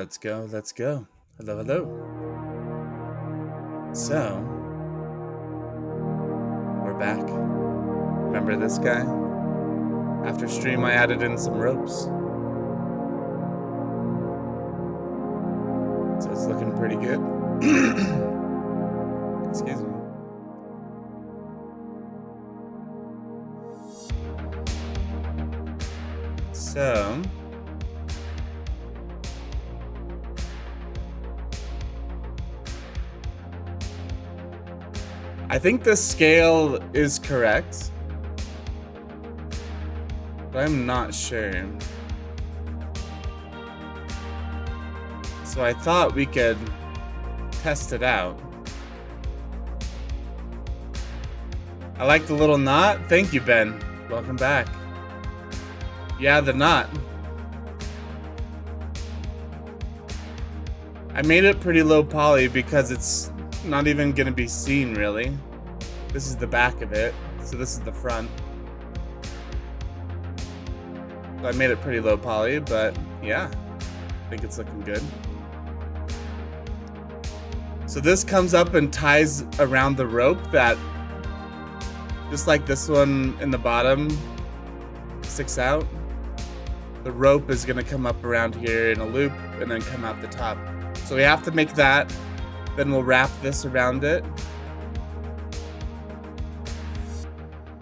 Let's go, let's go. Hello, hello. So, we're back. Remember this guy? After stream, I added in some ropes. So it's looking pretty good. Excuse me. So, I think the scale is correct, but I'm not sure. So I thought we could test it out. I like the little knot. Thank you, Ben. Welcome back. Yeah, the knot. I made it pretty low poly because it's not even gonna be seen really. This is the back of it, so this is the front. So I made it pretty low poly, but yeah, I think it's looking good. So this comes up and ties around the rope that, just like this one in the bottom, sticks out. The rope is gonna come up around here in a loop and then come out the top. So we have to make that, then we'll wrap this around it.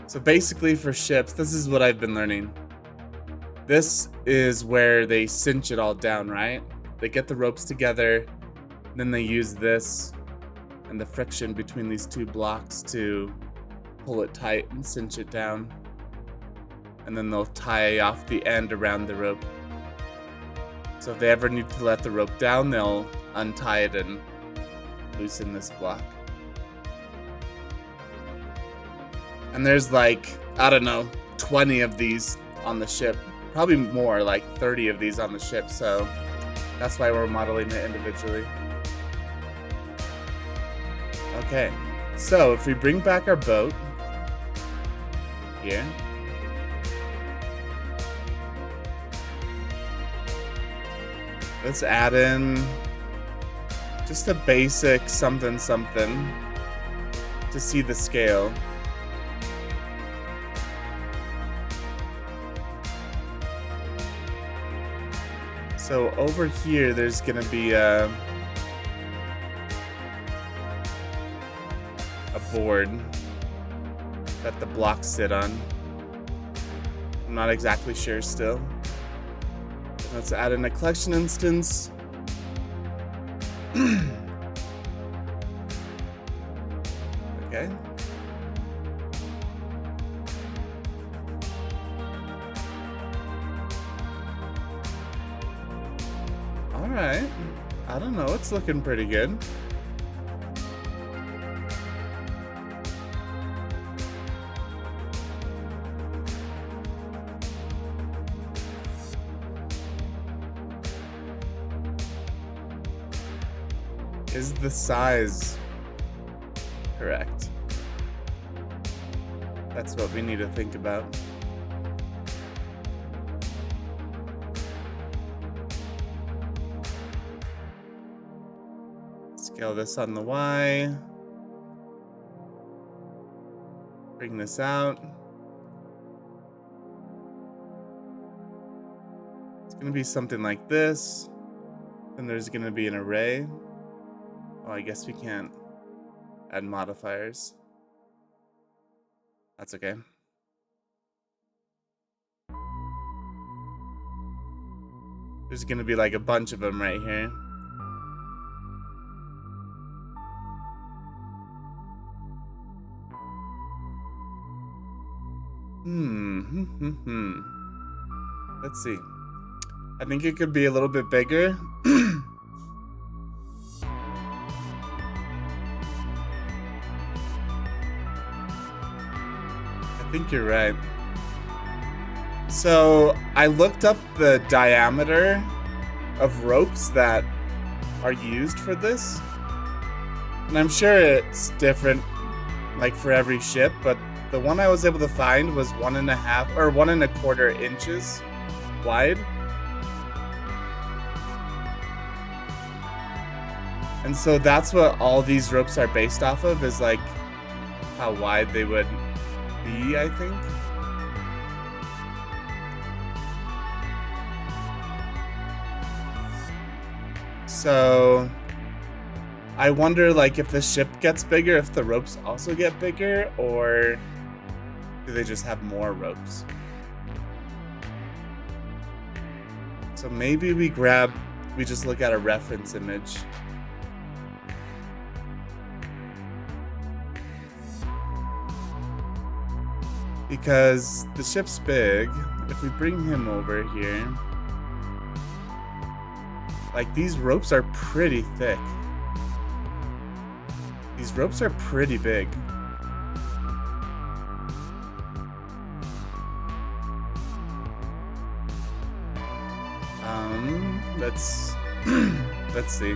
So basically for ships, this is what I've been learning. This is where they cinch it all down, right? They get the ropes together, then they use this and the friction between these two blocks to pull it tight and cinch it down. And then they'll tie off the end around the rope. So if they ever need to let the rope down, they'll untie it and loosen this block. And there's like, I don't know, 20 of these on the ship. Probably more, like 30 of these on the ship, so that's why we're modeling it individually. Okay, so if we bring back our boat here, let's add in just a basic something something to see the scale. So over here, there's gonna be a board that the blocks sit on. I'm not exactly sure still. Let's add in a collection instance. Okay. All right. I don't know. It's looking pretty good. Is the size correct? That's what we need to think about. Scale this on the Y. Bring this out. It's gonna be something like this. And there's gonna be an array. Oh, I guess we can't add modifiers. That's okay. There's gonna be like a bunch of them right here. Let's see. I think it could be a little bit bigger. I think you're right. So I looked up the diameter of ropes that are used for this, and I'm sure it's different like for every ship, but the one I was able to find was 1.5 or 1.25 inches wide. And so that's what all these ropes are based off of, is like how wide they would be, I think. So I wonder, like, if the ship gets bigger, if the ropes also get bigger, or do they just have more ropes? So maybe we just look at a reference image. Because the ship's big, if we bring him over here, like, these ropes are pretty thick. These ropes are pretty big. Let's see.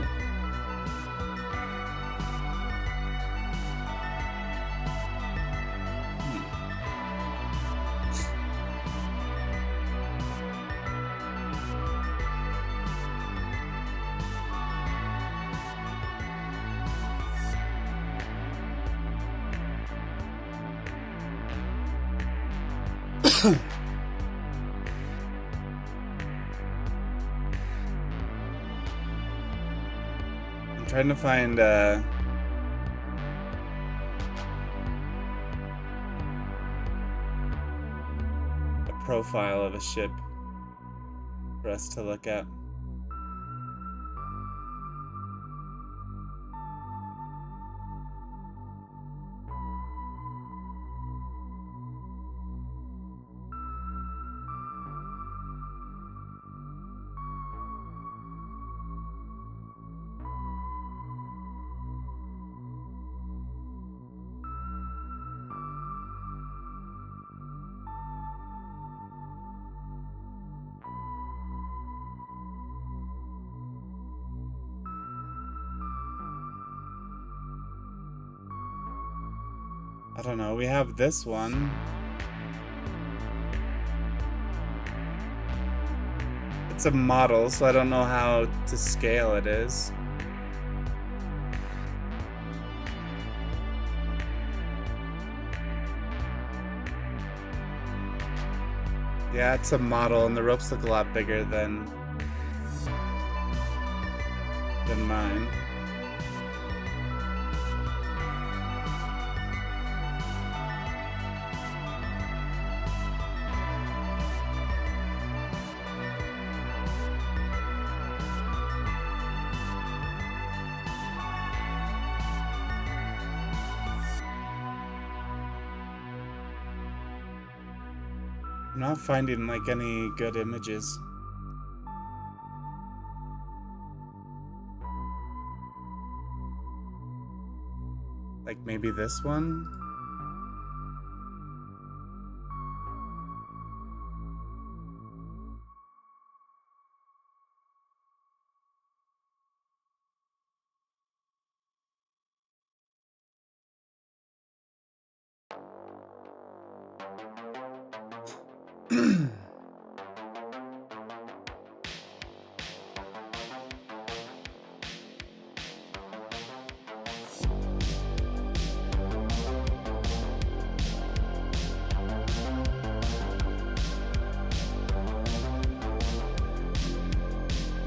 I'm trying to find a profile of a ship for us to look at. I don't know, we have this one. It's a model, so I don't know how to scale it is. Yeah, it's a model, and the ropes look a lot bigger than mine. I'm not finding, like, any good images. Like, maybe this one?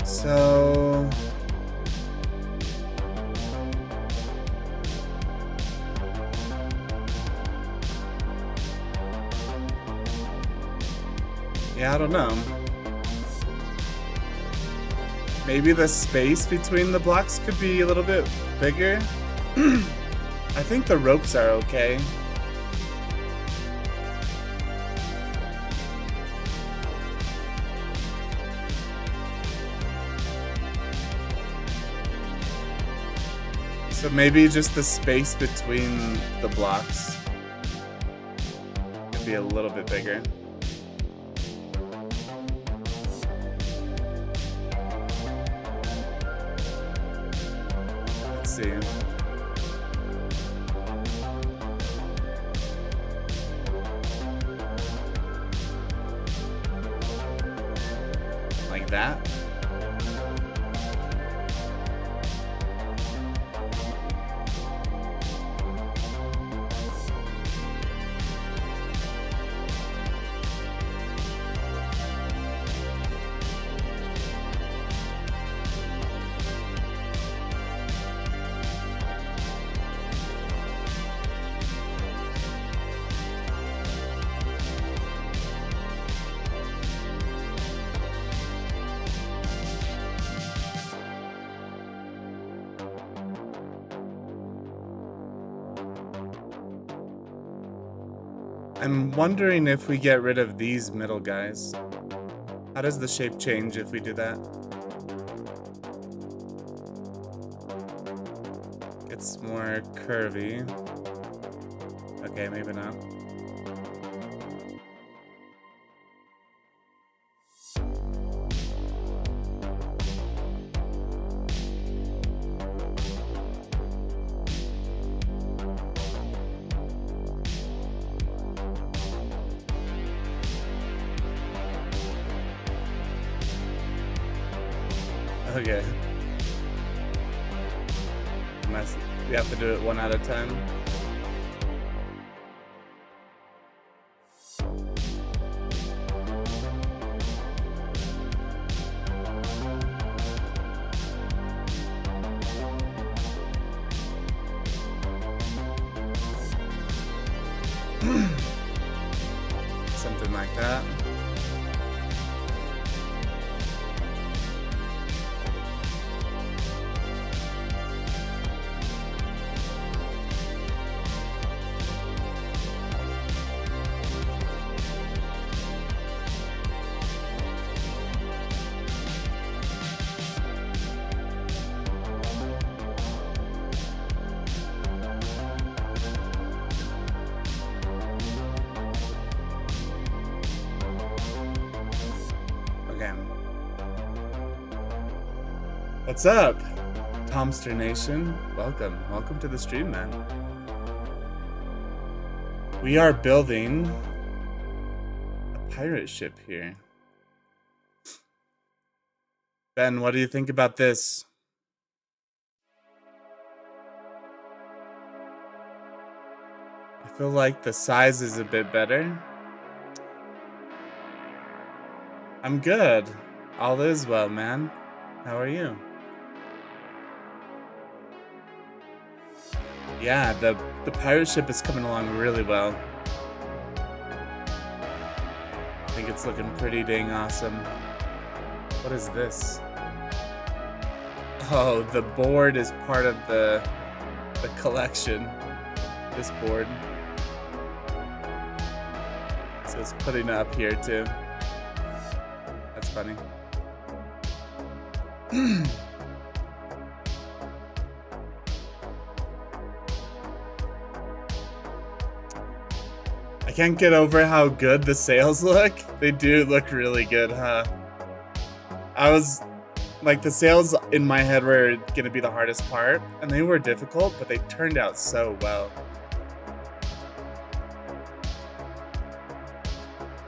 So yeah, I don't know. Maybe the space between the blocks could be a little bit bigger. I think the ropes are okay. So maybe just the space between the blocks could be a little bit bigger. Let's see. Like that. I'm wondering if we get rid of these middle guys. How does the shape change if we do that? It's more curvy. Okay, maybe not. Okay. We have to do it one at a time. Something like that. What's up, Tomster Nation? Welcome. Welcome to the stream, man. We are building a pirate ship here. Ben, what do you think about this? I feel like the size is a bit better. I'm good. All is well, man. How are you? Yeah, the pirate ship is coming along really well. I think it's looking pretty dang awesome. What is this? Oh, the board is part of the collection. This board. So it's putting it up here too. That's funny. I can't get over how good the sails look. They do look really good, huh? I was like, the sails in my head were gonna be the hardest part, and they were difficult, but they turned out so well.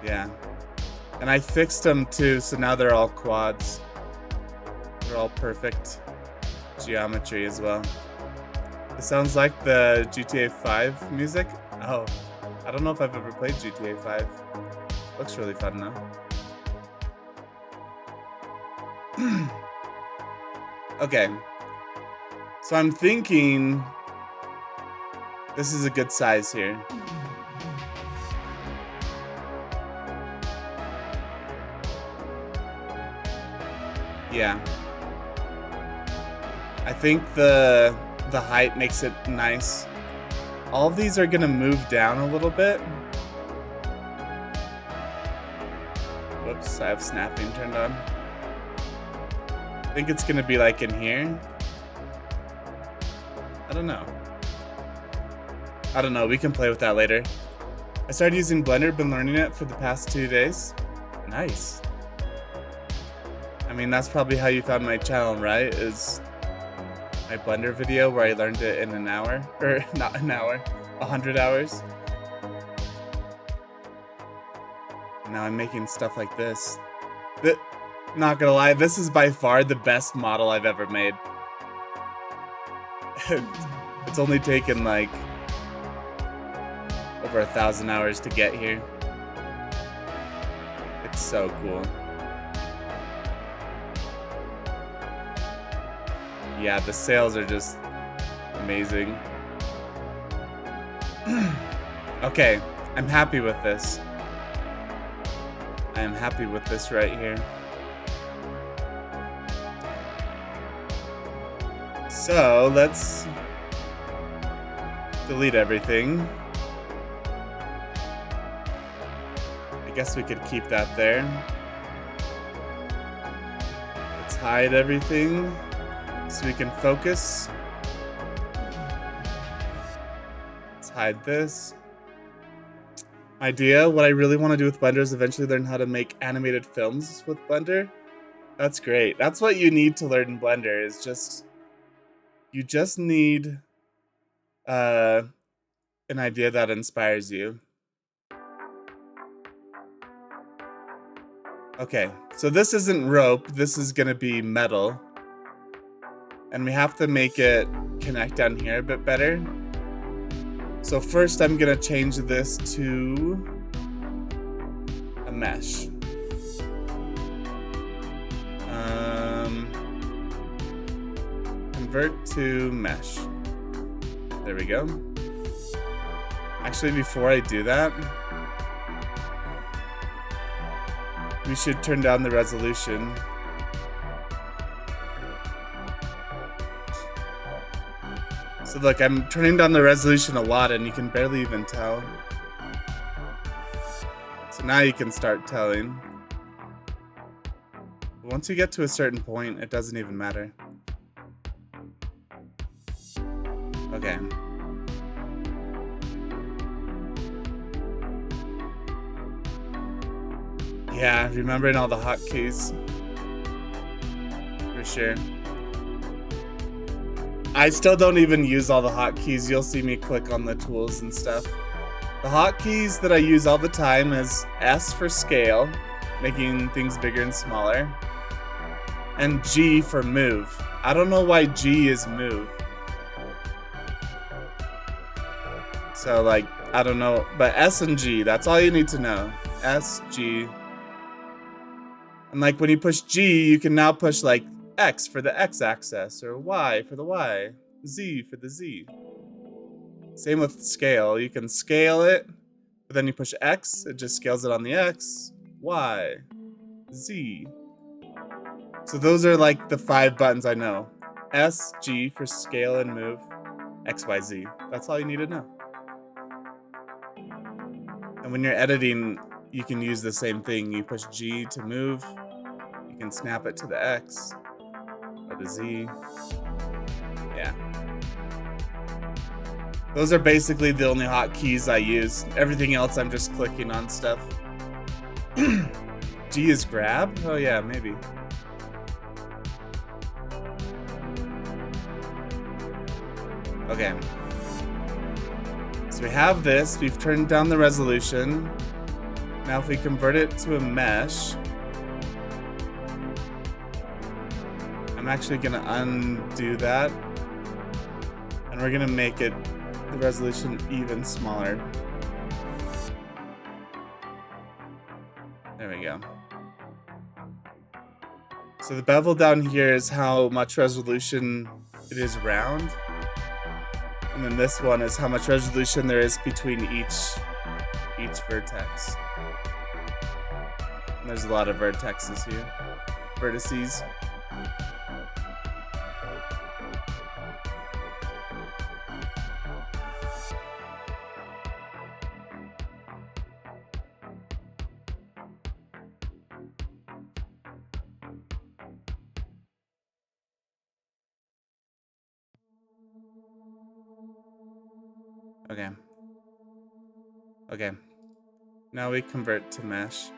Yeah. And I fixed them too, so now they're all quads. They're all perfect geometry as well. It sounds like the GTA 5 music. Oh. I don't know if I've ever played GTA 5. Looks really fun though. Okay. So I'm thinking this is a good size here. Yeah. I think the height makes it nice. All of these are gonna move down a little bit. Whoops, I have snapping turned on. I think it's gonna be like in here. I don't know. We can play with that later. I started using Blender, been learning it for the past 2 days. Nice. I mean, that's probably how you found my channel, right? Is my Blender video where I learned it in an hour, or not an hour, 100 hours. Now I'm making stuff like this. Not gonna lie, this is by far the best model I've ever made. It's only taken like over 1,000 hours to get here. It's so cool. Yeah, the sails are just amazing. Okay, I'm happy with this. I am happy with this right here. So let's delete everything. guess we could keep that there. Let's hide everything so we can focus. Let's hide this. Idea, what I really want to do with Blender is eventually learn how to make animated films with Blender. That's great. That's what you need to learn in Blender, is just, you just need an idea that inspires you. Okay, so this isn't rope, this is gonna be metal. And we have to make it connect down here a bit better. So first I'm gonna change this to a mesh. Convert to mesh. There we go. Actually, before I do that, we should turn down the resolution. So look, I'm turning down the resolution a lot and you can barely even tell. So now you can start telling. Once you get to a certain point, it doesn't even matter. Okay. Yeah, remembering all the hotkeys. For sure. I still don't even use all the hotkeys. You'll see me click on the tools and stuff. The hotkeys that I use all the time is S for scale, making things bigger and smaller, and G for move. I don't know why G is move. So like, I don't know, but S and G, that's all you need to know. S, G. And like when you push G, you can now push like X for the X axis, or Y for the Y, Z for the Z. Same with scale. You can scale it, but then you push X, it just scales it on the X, Y, Z. So those are like the 5 buttons I know. S, G for scale and move, X, Y, Z. That's all you need to know. And when you're editing, you can use the same thing. You push G to move, you can snap it to the X, or the Z. Yeah. Those are basically the only hotkeys I use. Everything else I'm just clicking on stuff. G is grab? Oh yeah, maybe. Okay. So we have this, we've turned down the resolution. Now if we convert it to a mesh, I'm actually gonna undo that. And we're gonna make it, the resolution, even smaller. There we go. So the bevel down here is how much resolution it is round. And then this one is how much resolution there is between each vertex. And there's a lot of vertexes here. Vertices. Okay. Okay. Now we convert to mesh.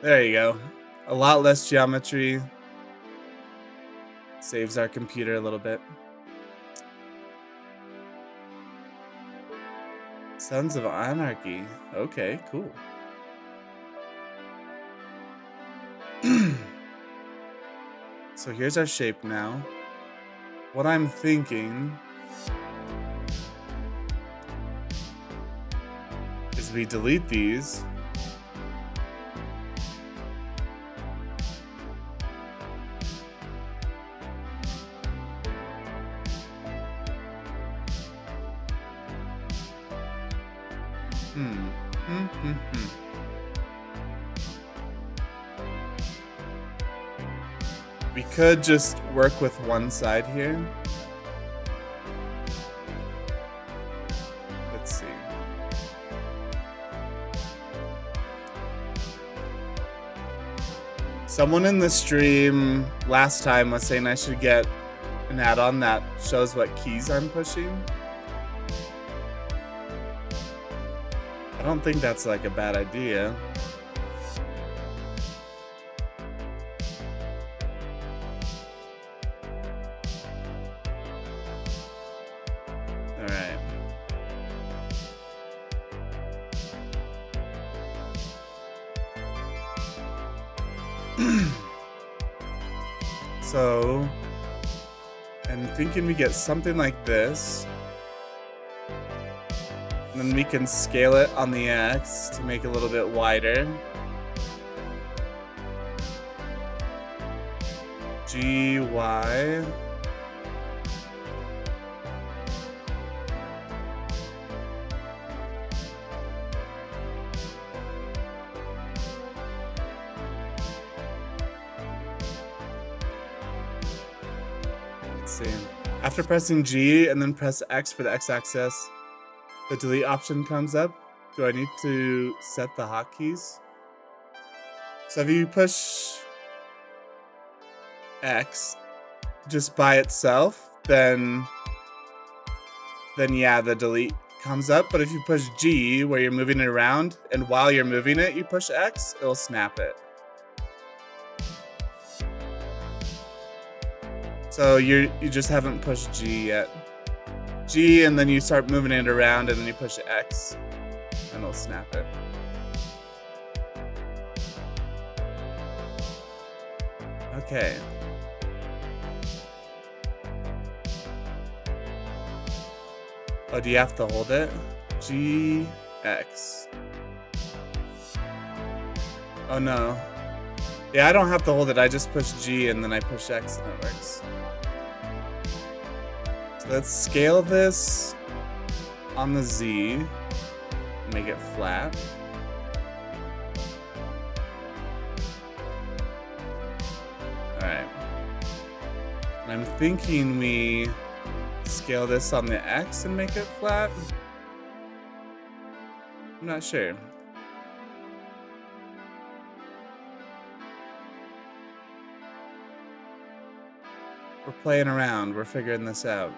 There you go. A lot less geometry. Saves our computer a little bit. Sons of Anarchy. Okay, cool. So here's our shape now. What I'm thinking is we delete these. We could just work with one side here. Let's see. Someone in the stream last time was saying I should get an add-on that shows what keys I'm pushing. I don't think that's like a bad idea. All right. So, I'm thinking we get something like this. And then we can scale it on the X to make it a little bit wider. G, Y. Let's see. After pressing G and then press X for the X-axis, the delete option comes up. Do I need to set the hotkeys? So if you push X just by itself, then yeah, the delete comes up. But if you push G where you're moving it around, and while you're moving it, you push X, it'll snap it. So you just haven't pushed G yet. G, and then you start moving it around, and then you push X, and it'll snap it. Okay. Oh, do you have to hold it? G, X. Oh no. Yeah, I don't have to hold it. I just push G and then I push X and it works. So let's scale this on the Z. Make it flat. Alright. And I'm thinking we scale this on the X and make it flat. I'm not sure. We're playing around. We're figuring this out.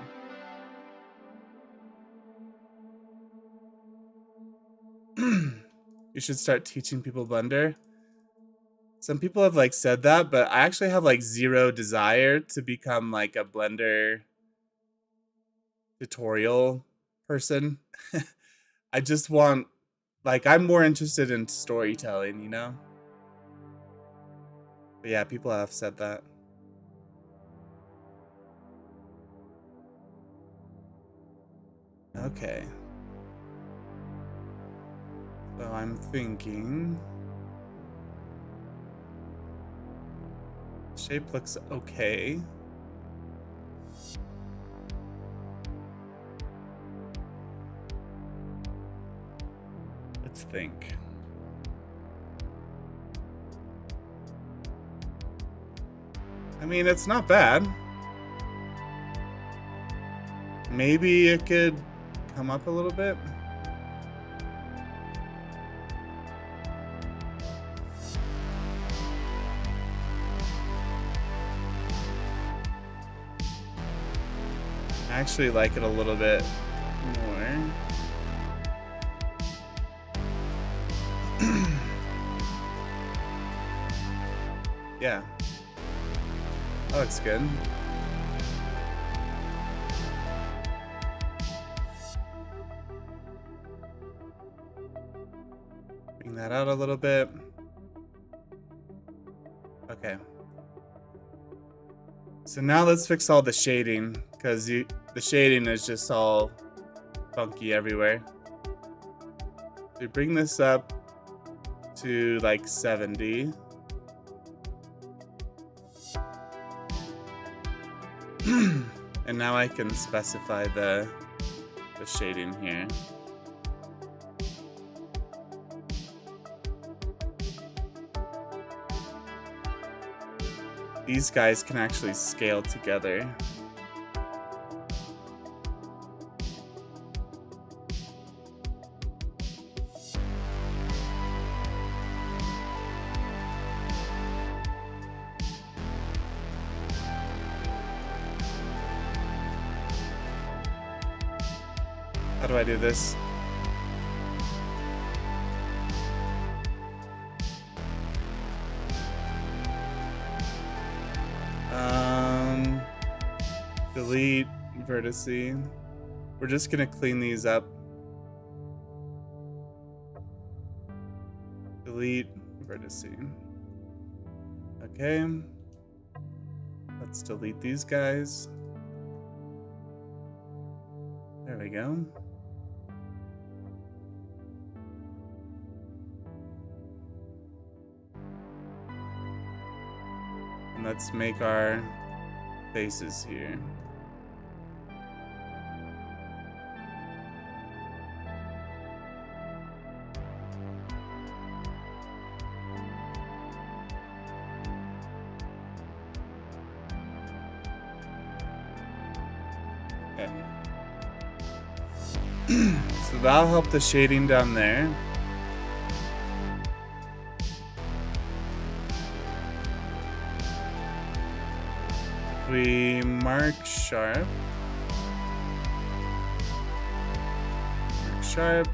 You should start teaching people Blender. Some people have like said that, but I actually have like zero desire to become like a Blender tutorial person. I just want, like, I'm more interested in storytelling, you know? But yeah, people have said that. Okay. So I'm thinking shape looks okay. Let's think. I mean, it's not bad. Maybe it could come up a little bit. I actually like it a little bit more. Yeah. That looks good. Bring that out a little bit. Okay. So now let's fix all the shading, because the shading is just all funky everywhere. So bring this up to like 70. And now I can specify the shading here. These guys can actually scale together. How do I do this? Delete vertice. We're just gonna clean these up. Delete vertice. Okay. Let's delete these guys. There we go. And let's make our faces here. Okay. So that'll help the shading down there. We mark sharp. Mark sharp.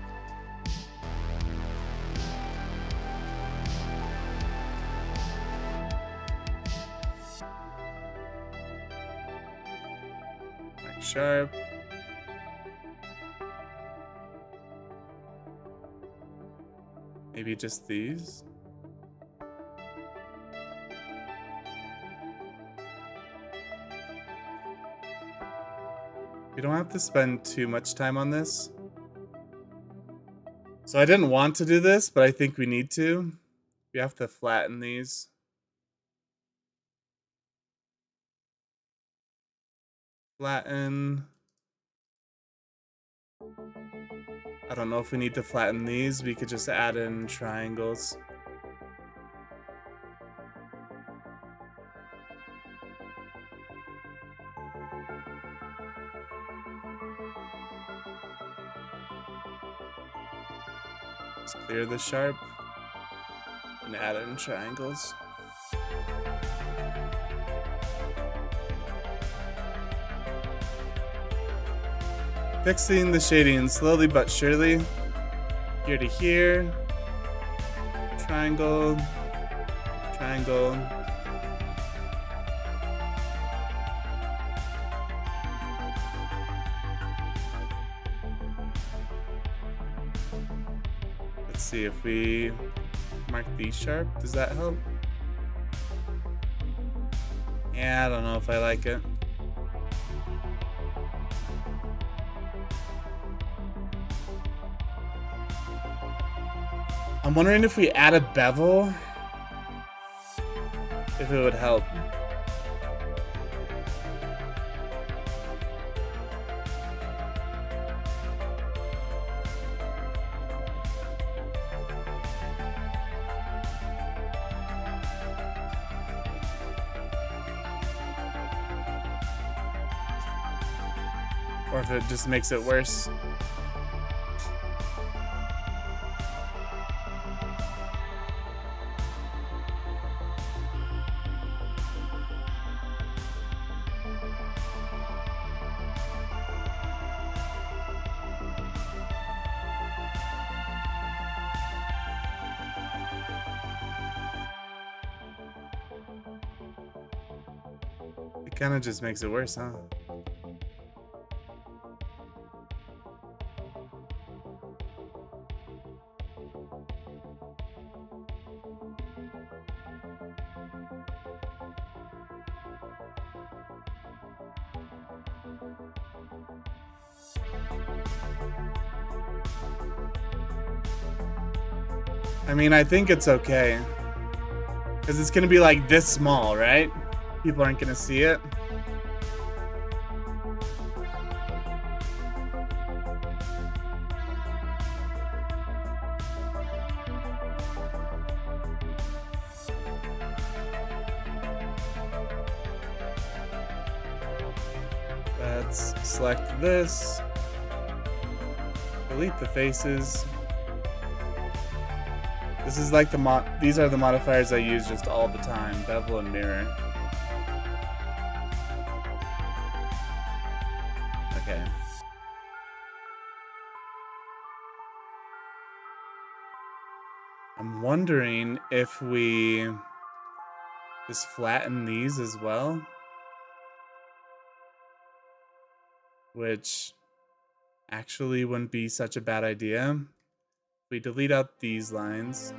Mark sharp. Maybe just these. We don't have to spend too much time on this. So I didn't want to do this, but I think we need to. We have to flatten these. Flatten. I don't know if we need to flatten these. We could just add in triangles. Let's clear the sharp and add in triangles. Fixing the shading slowly but surely. Here to here. Triangle. Triangle. Let's see if we mark these sharp. Does that help? Yeah, I don't know if I like it. I'm wondering if we add a bevel, if it would help. Or if it just makes it worse. It kind of just makes it worse, huh? I mean, I think it's okay. Because it's going to be like this small, right? People aren't going to see it. Let's select this. Delete the faces. This is like these are the modifiers I use just all the time, bevel and mirror. Okay. I'm wondering if we just flatten these as well, which actually wouldn't be such a bad idea. We delete out these lines.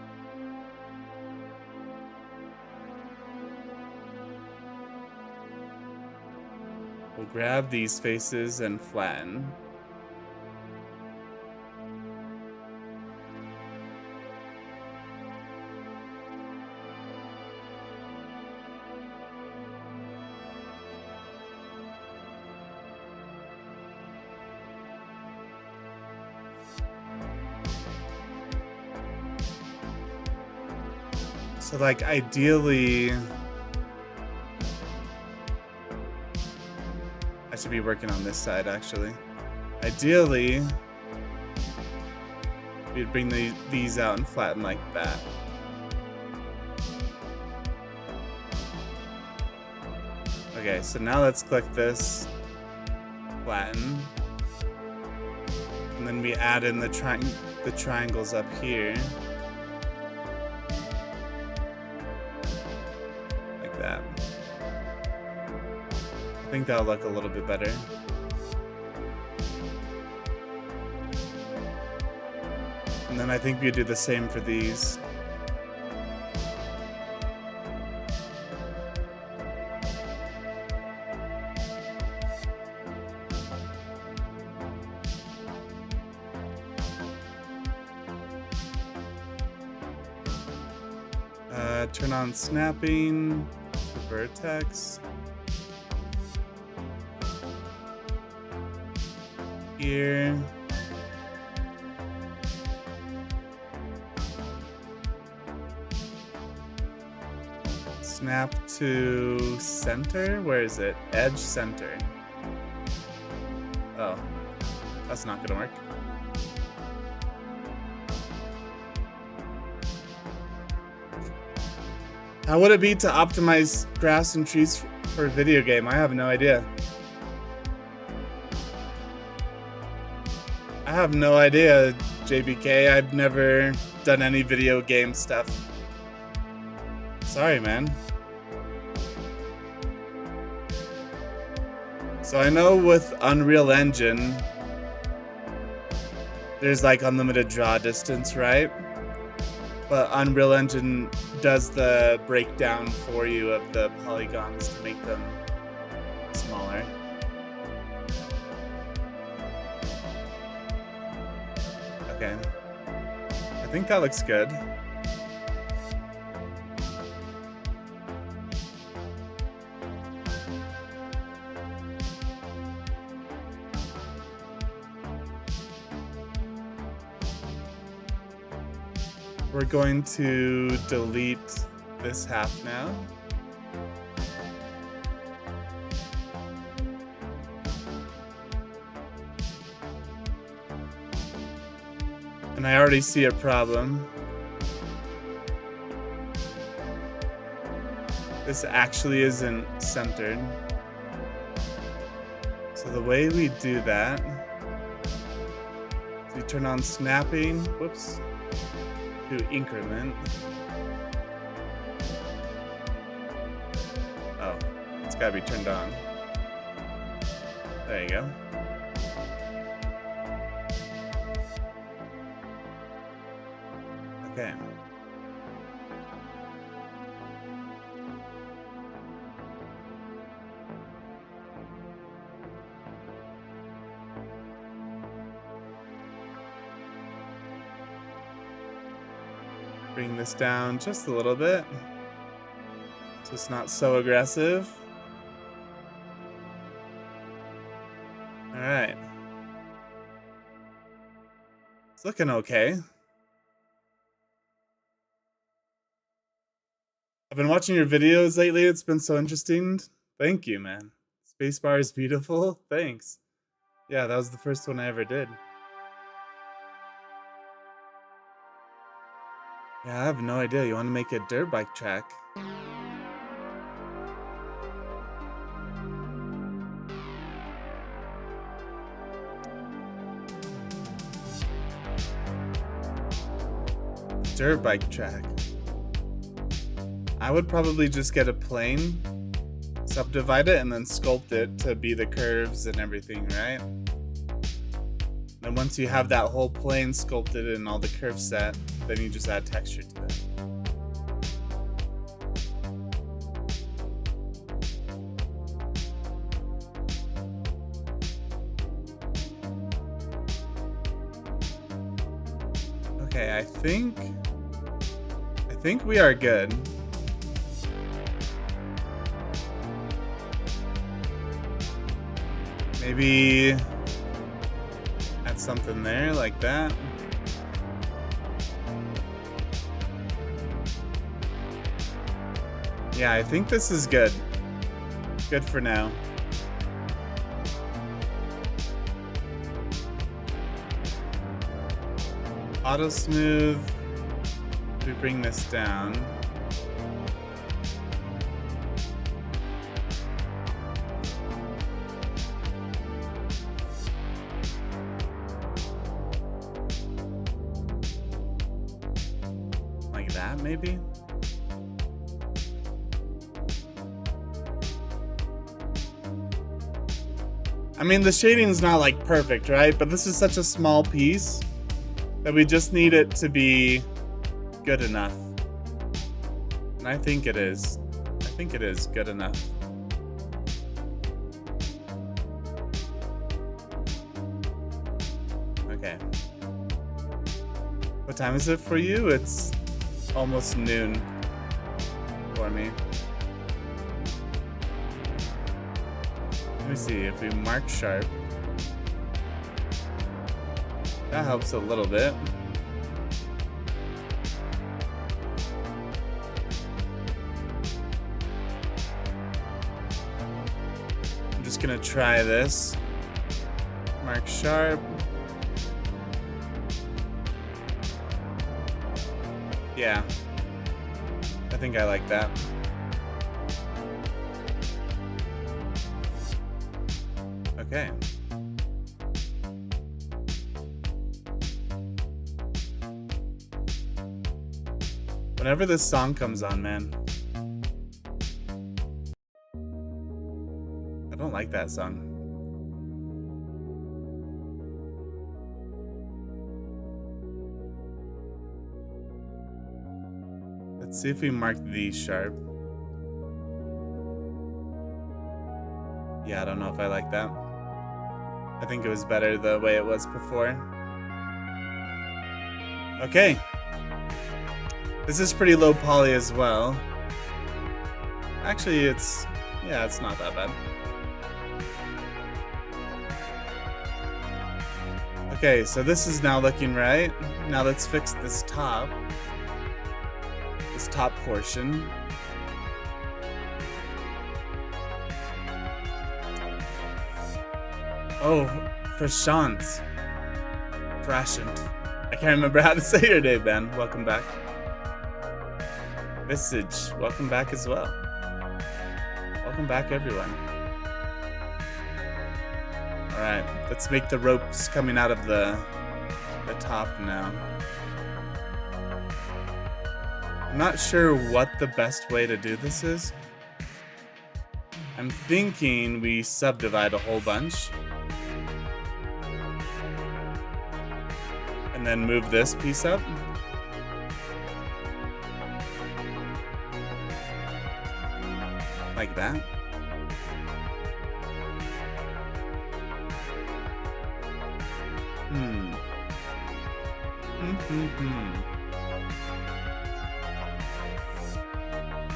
We'll grab these faces and flatten. So like ideally, I should be working on this side actually. Ideally, we'd bring these out and flatten like that. Okay, so now let's click this, flatten, and then we add in the triangles up here. Like that. I think that'll look a little bit better. And then I think we do the same for these. Turn on snapping, vertex. Here. Snap to center. Where is it? Edge center. Oh, that's not gonna work. How would it be to optimize grass and trees for a video game? I have no idea. I have no idea, JBK. I've never done any video game stuff. Sorry, man. So I know with Unreal Engine, there's like unlimited draw distance, right? But Unreal Engine does the breakdown for you of the polygons to make them smaller. Okay. I think that looks good. We're going to delete this half now. And I already see a problem. This actually isn't centered. So the way we do that is we turn on snapping, whoops, to increment. Oh, it's gotta be turned on. There you go. Okay. Bring this down just a little bit so it's not so aggressive. All right. It's looking okay. I've been watching your videos lately. It's been so interesting. Thank you, man. Spacebar is beautiful. Thanks. Yeah, that was the first one I ever did. Yeah, I have no idea. You want to make a dirt bike track? dirt bike track. I would probably just get a plane, subdivide it, and then sculpt it to be the curves and everything, right? Then once you have that whole plane sculpted and all the curves set, then you just add texture to it. Okay, I think we are good. Maybe add something there like that. Yeah, I think this is good. Good for now. Auto smooth. We bring this down. Like that, maybe? I mean, the shading's not like perfect, right? But this is such a small piece that we just need it to be good enough. And I think it is. I think it is good enough. Okay. What time is it for you? It's almost noon for me. Let me see if we mark sharp. That helps a little bit. I'm just gonna try this. Mark sharp. Yeah. I think I like that. Okay. Whenever this song comes on, man. I don't like that song. Let's see if we mark these sharp. Yeah, I don't know if I like that. I think it was better the way it was before. Okay. This is pretty low poly as well. Actually, it's not that bad. Okay, so this is now looking right. Now let's fix this top portion. Oh, Prashant. I can't remember how to say your name, man. Welcome back. Visage, welcome back as well. Welcome back, everyone. Alright, let's make the ropes coming out of the top now. I'm not sure what the best way to do this is. I'm thinking we subdivide a whole bunch. And then move this piece up. Like that.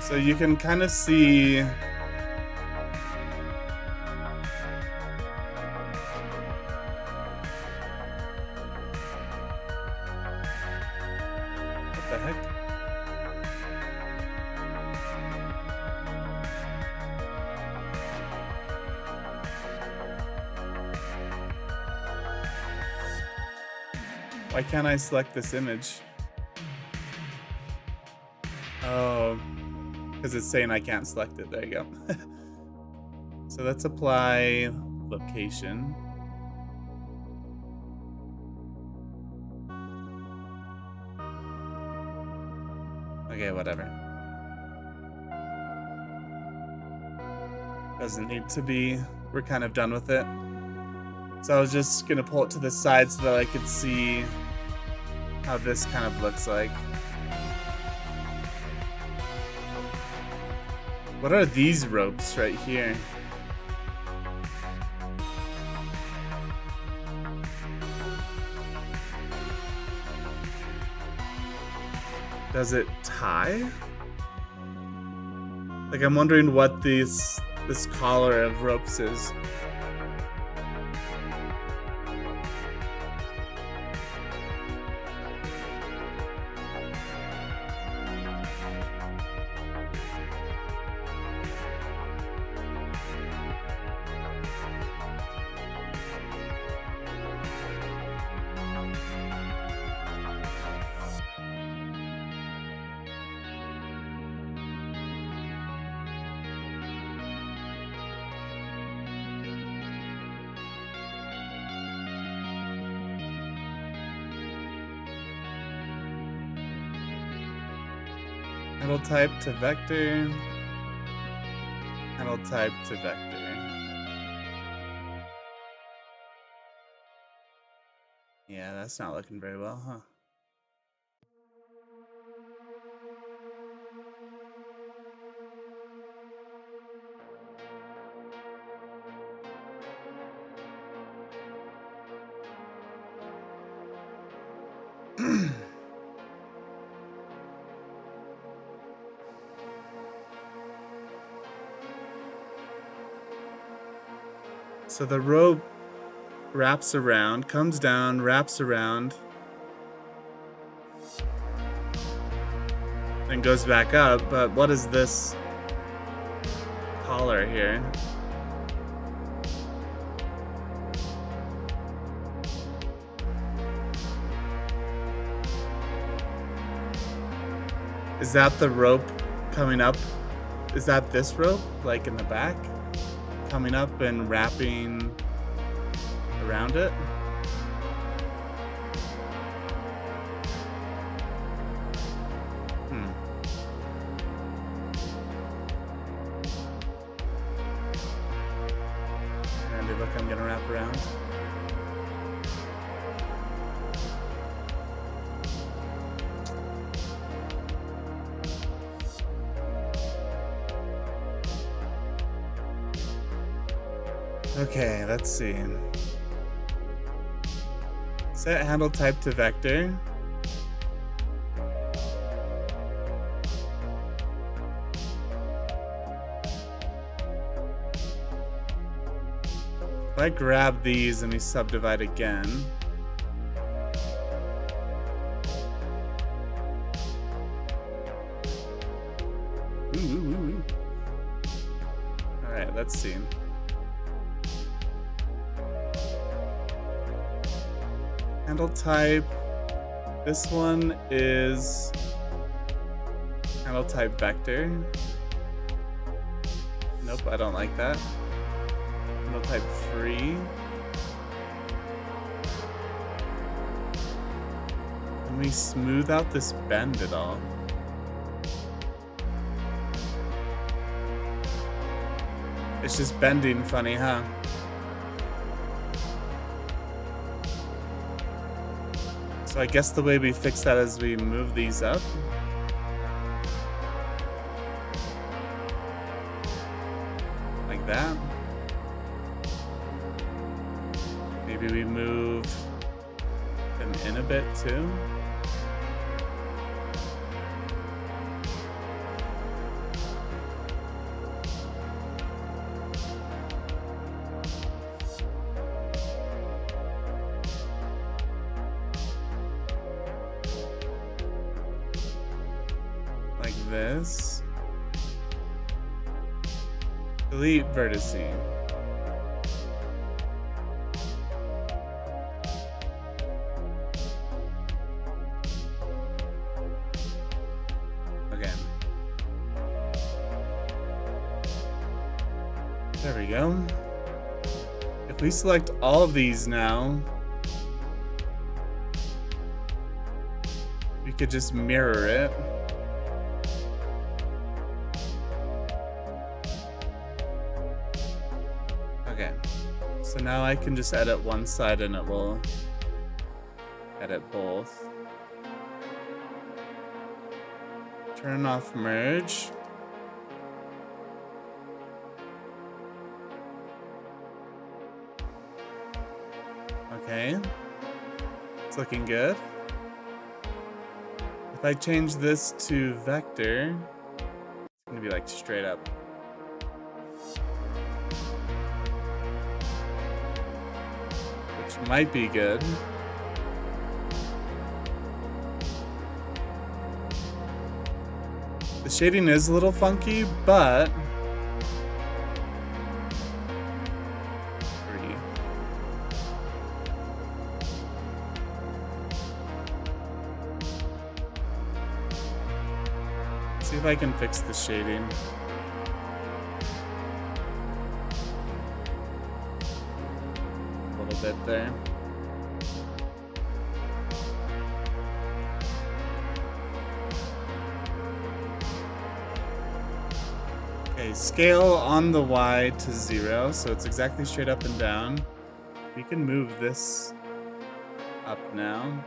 So you can kind of see what the heck? Why can't I select this image? Oh, because it's saying I can't select it. There you go. So let's apply location. Okay, whatever. Doesn't need to be. We're kind of done with it. So I was just gonna pull it to the side so that I could see how this kind of looks like. What are these ropes right here? Does it tie? Like, I'm wondering what this collar of ropes is. Handle type to vector. Handle type to vector. Yeah, that's not looking very well, huh? So the rope wraps around, comes down, wraps around, then goes back up. But what is this collar here? Is that the rope coming up? Is that this rope, like in the back? Coming up and wrapping around it? And look, I'm gonna wrap around. Okay, let's see. Set handle type to vector. If I grab these and we subdivide again. Ooh. All right, let's see. Handle type. This one is handle type vector. Nope, I don't like that. Handle type free. Can we smooth out this bend at all? It's just bending funny, huh? So I guess the way we fix that is we move these up. Like that. Maybe we move them in a bit too. This. Delete verticing. Okay. There we go. If we select all of these now, we could just mirror it. So now I can just edit one side and it will edit both. Turn off merge. Okay. It's looking good. If I change this to vector, it's gonna be like straight up. Which might be good. The shading is a little funky, but pretty. See if I can fix the shading. A little bit there. Okay, scale on the Y to 0, so it's exactly straight up and down. We can move this up now.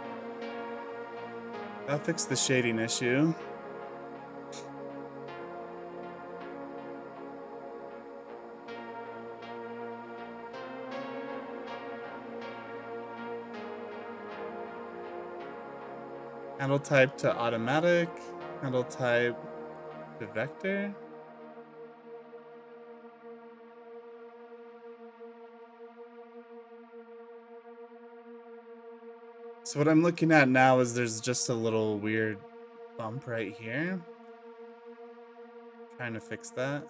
That'll fix the shading issue. Handle type to automatic, handle type to vector. So what I'm looking at now is there's just a little weird bump right here. Trying to fix that.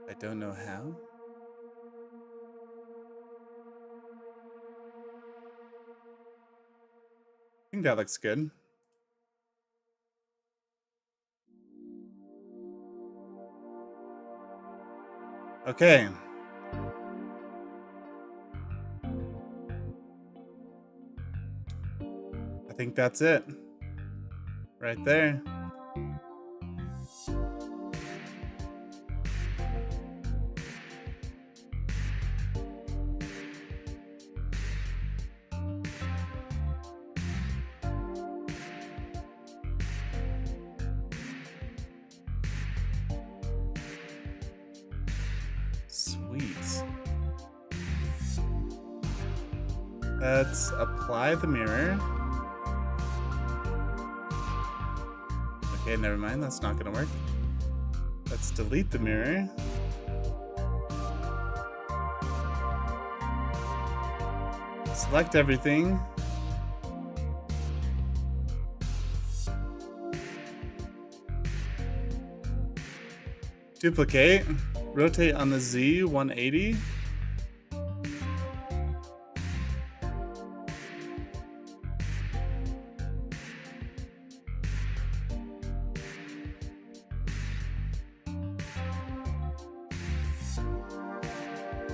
I don't know how. I think that looks good. Okay. I think that's it. Right there. Sweet. Let's apply the mirror. Okay, never mind, that's not gonna work. Let's delete the mirror. Select everything. Duplicate. Rotate on the Z 180.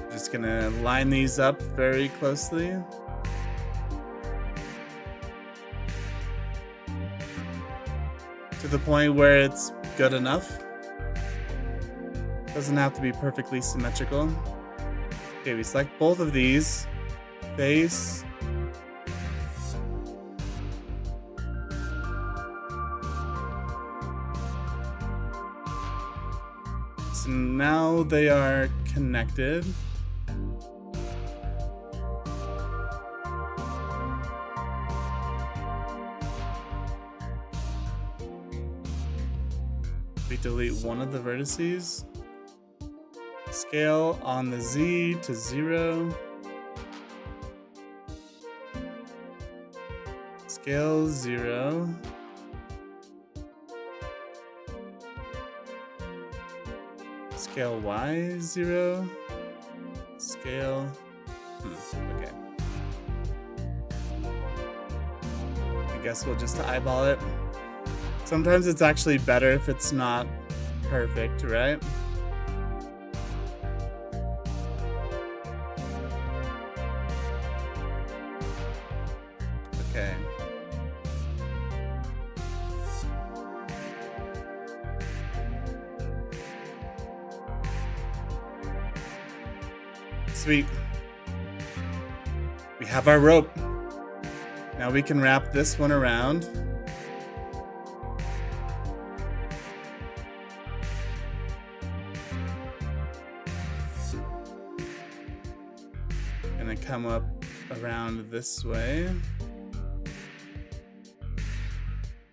Just gonna line these up very closely. To the point where it's good enough. Doesn't have to be perfectly symmetrical. Okay, we select both of these. Face. So now they are connected. We delete one of the vertices. Scale on the Z to 0. Scale 0. Scale Y 0. Scale. Okay. I guess we'll just eyeball it. Sometimes it's actually better if it's not perfect, right? Okay. Sweet. We have our rope. Now we can wrap this one around. Gonna come up around this way.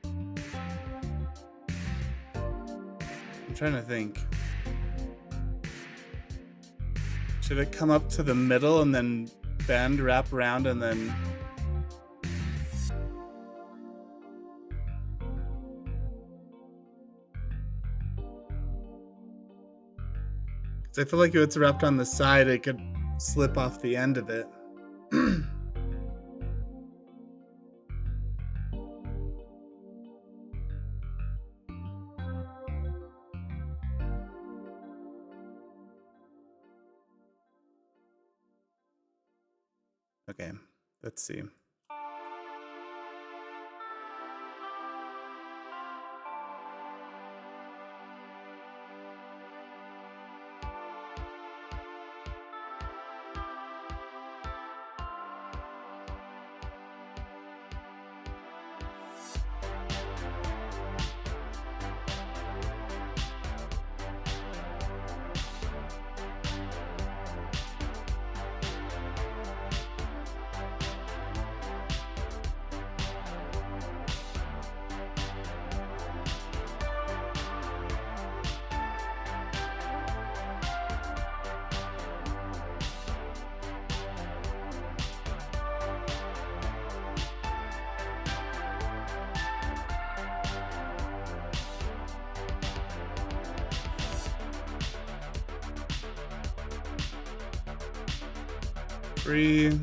I'm trying to think. Should it come up to the middle and then bend, wrap around, and then... Because I feel like if it's wrapped on the side, it could slip off the end of it. Okay, let's see. Three.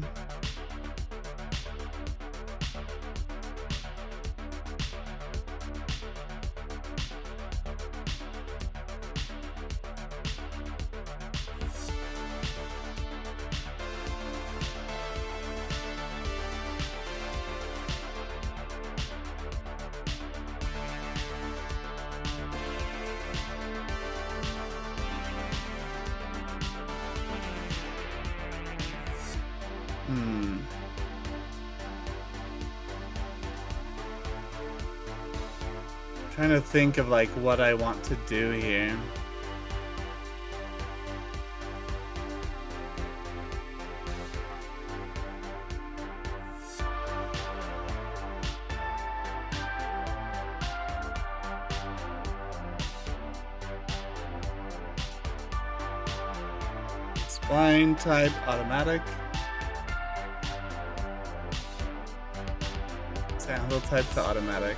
Trying to think of like what I want to do here. Spline type automatic. Handle type to automatic.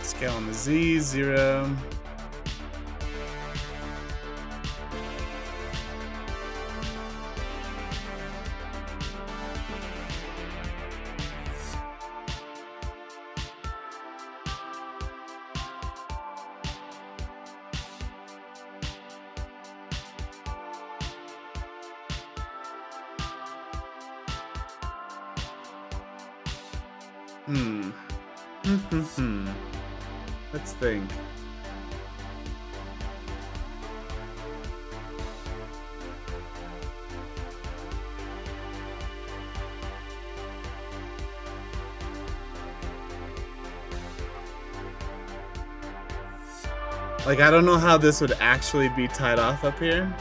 Scale on the Z, 0. Let's think. Like, I don't know how this would actually be tied off up here.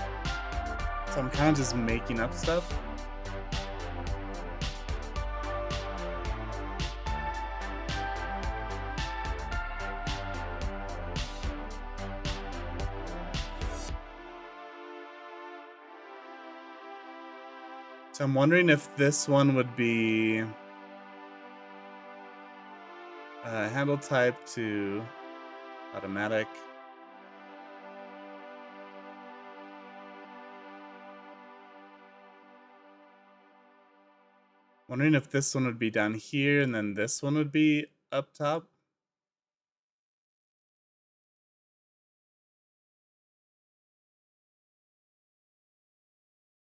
So I'm kind of just making up stuff. So I'm wondering if this one would be handle type to automatic. Wondering if this one would be down here and then this one would be up top.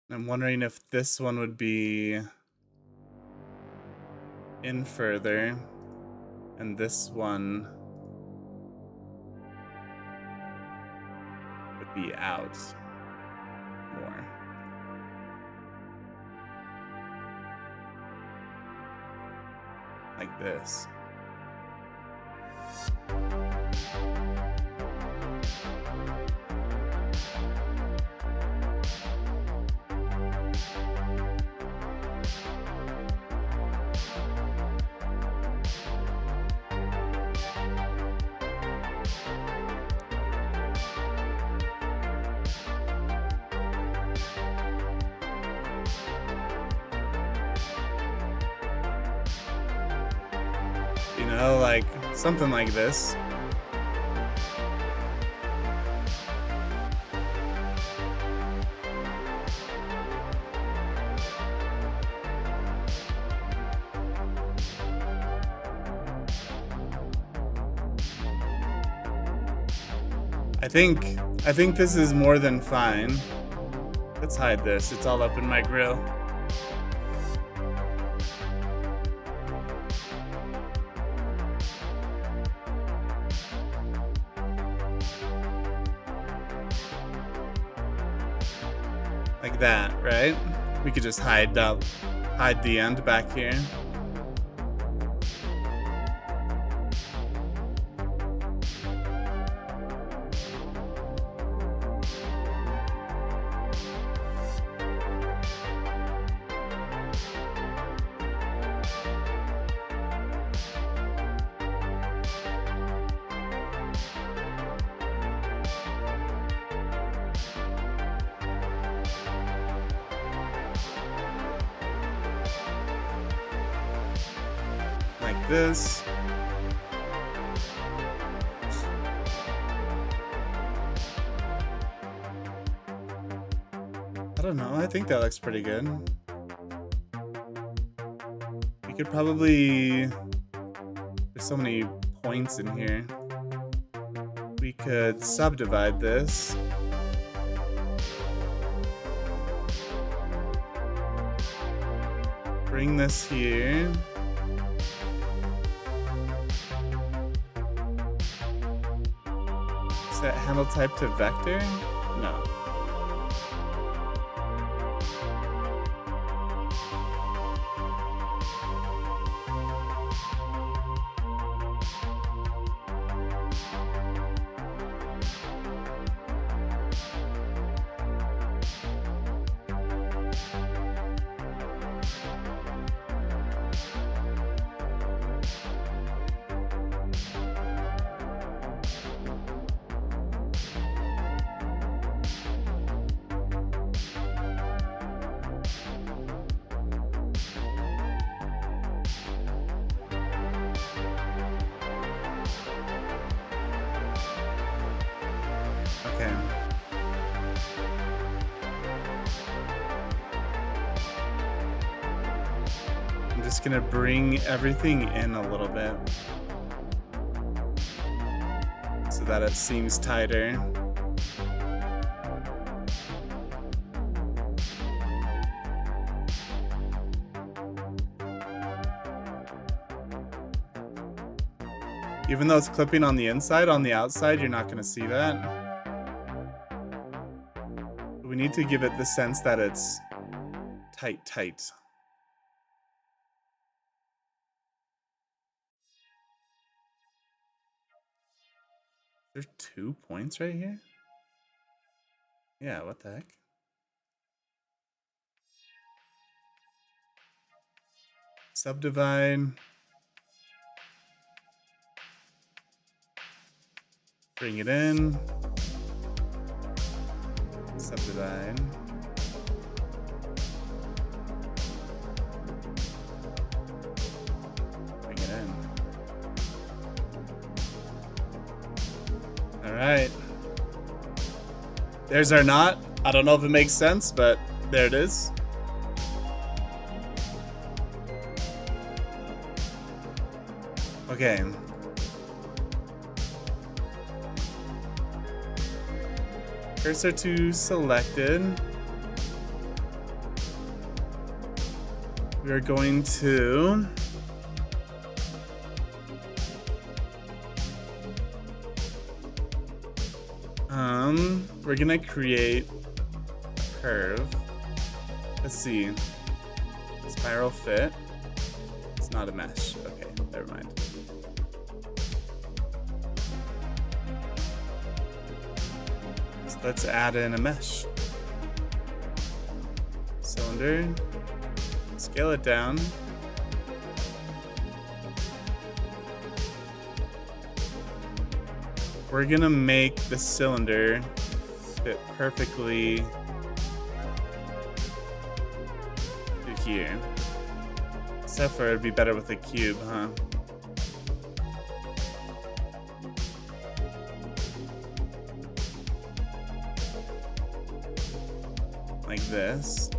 I'm wondering if this one would be in further and this one be out more. Like this. You know, like something like this. I think this is more than fine. Let's hide this. It's all up in my grill. Like that, right? We could just hide the end back here. Like this. I don't know, I think that looks pretty good. We could probably, there's so many points in here. We could subdivide this. Bring this here. Set handle type to vector? No. Okay. I'm just gonna bring everything in a little bit so that it seems tighter. Even though it's clipping on the inside, on the outside, you're not gonna see that. We need to give it the sense that it's tight, tight. There's 2 points right here? Yeah, what the heck? Subdivide. Bring it in. Subdivide. Bring it in. All right. There's our knot. I don't know if it makes sense, but there it is. Okay. Cursor to selected. We are going to we're gonna create a curve. Let's see. Spiral fit. It's not a mesh. Okay, never mind. So let's add in a mesh. Cylinder. Scale it down. We're gonna make the cylinder fit perfectly to here. Except for it'd be better with a cube, huh? Like this.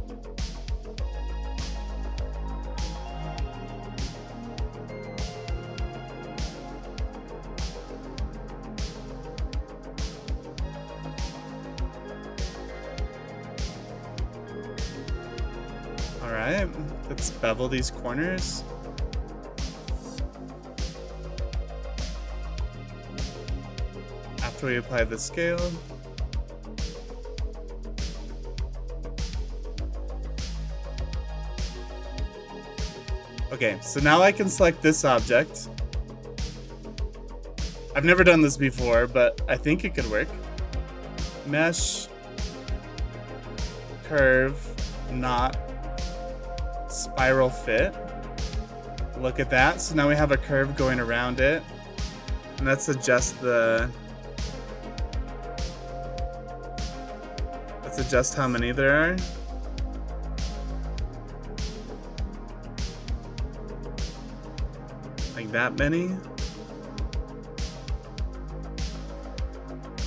Alright, let's bevel these corners. After we apply the scale. Okay, so now I can select this object. I've never done this before, but I think it could work. Mesh, curve, knot, spiral fit. Look at that. So now we have a curve going around it. And let's adjust the... Let's adjust how many there are. Like that many.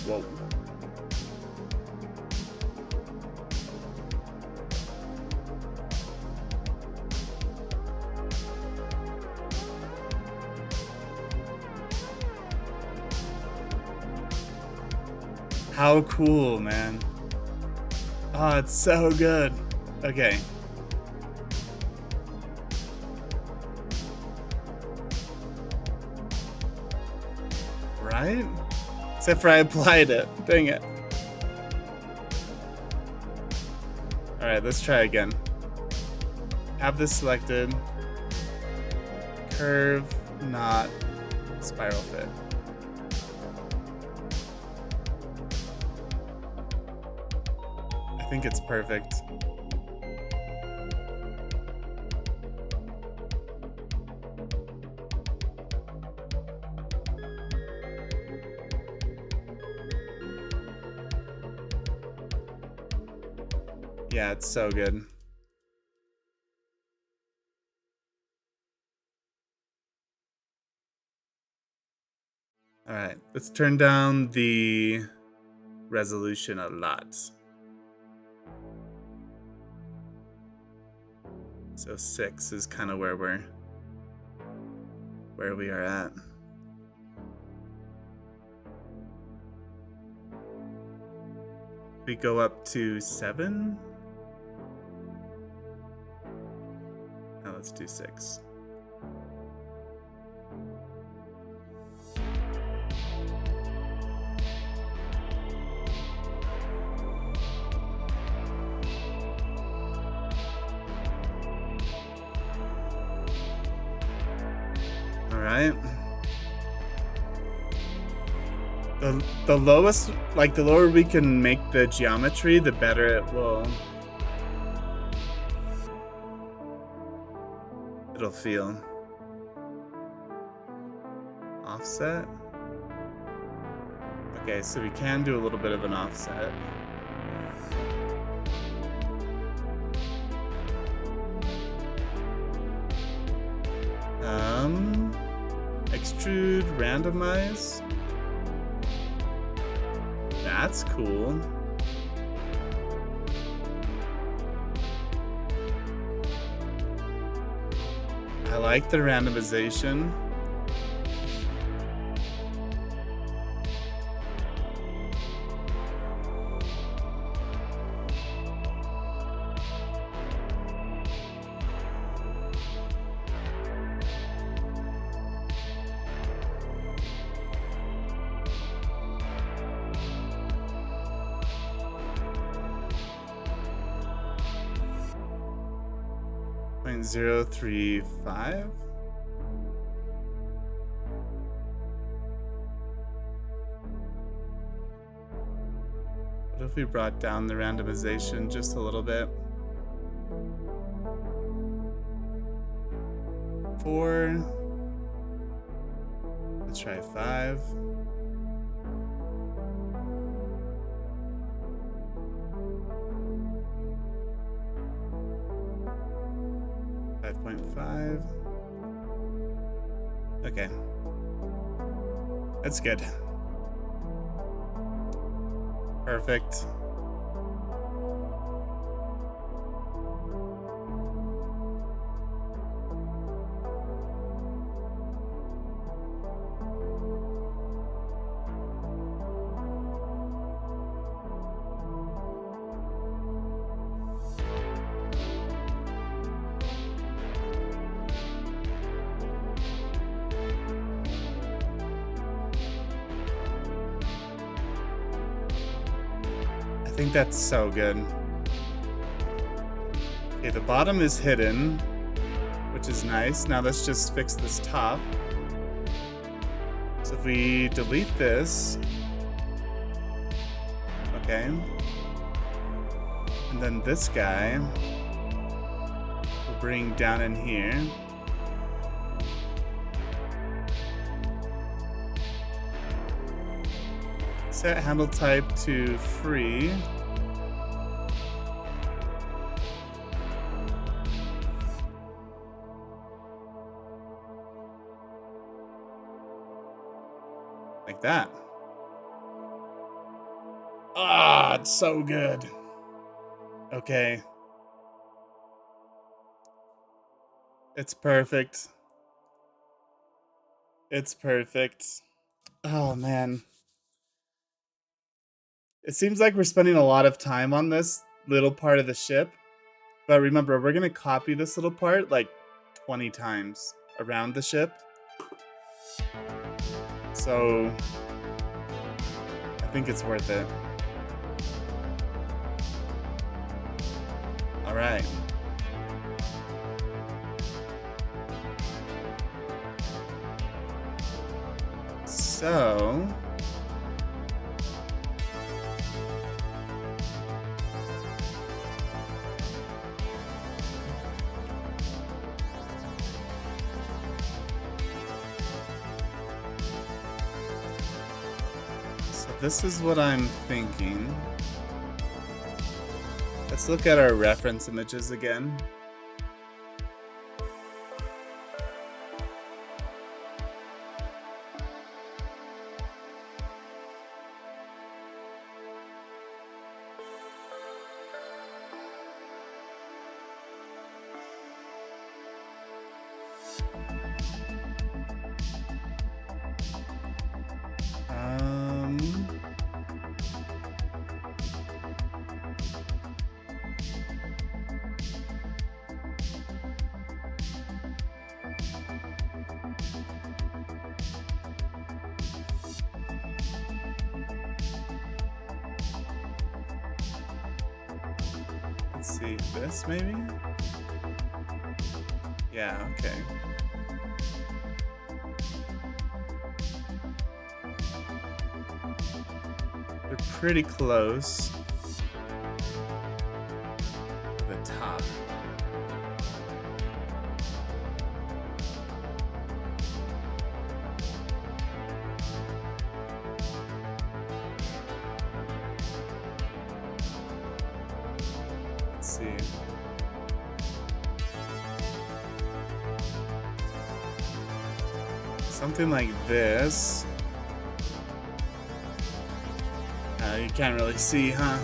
Whoa. How cool, man. Oh, it's so good. Okay. Right? Except for I applied it. Dang it. Alright, let's try again. Have this selected. Curve, knot, spiral fit. I think it's perfect. Yeah, it's so good. All right, let's turn down the resolution a lot. So 6 is kind of where we are at. We go up to 7. Now let's do 6. Alright. The lowest, like the lower we can make the geometry, the better it'll feel. Offset. Okay, so we can do a little bit of an offset. Extrude, randomize. That's cool. I like the randomization. 0.035. What if we brought down the randomization just a little bit? 4. Let's try 5. 5.5. Okay. That's good. Perfect. I think that's so good. Okay, the bottom is hidden, which is nice. Now let's just fix this top. So if we delete this, okay, and then this guy we'll bring down in here. Set handle type to free. Like that. Ah, it's so good. Okay. It's perfect. It's perfect. Oh, man. It seems like we're spending a lot of time on this little part of the ship. But remember, we're going to copy this little part like 20 times around the ship. So I think it's worth it. All right. So this is what I'm thinking. Let's look at our reference images again. Let's see, this maybe? Yeah, okay. They're pretty close to the top. Let's see. Something like this. You can't really see, huh?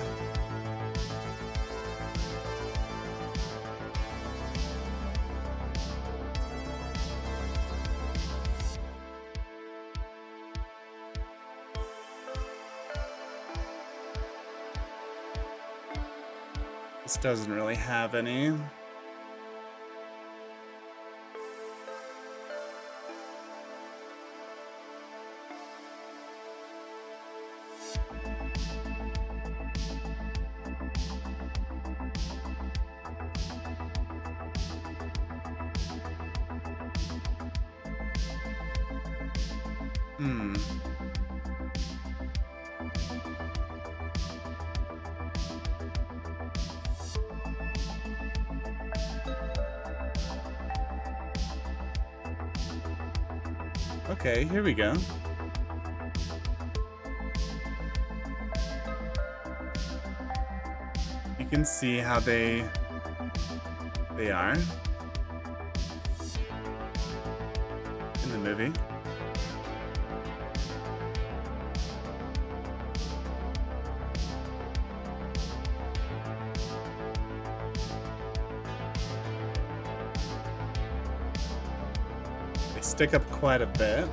This doesn't really have any. Hmm. Okay, here we go. You can see how they are in the movie. They stick up quite a bit.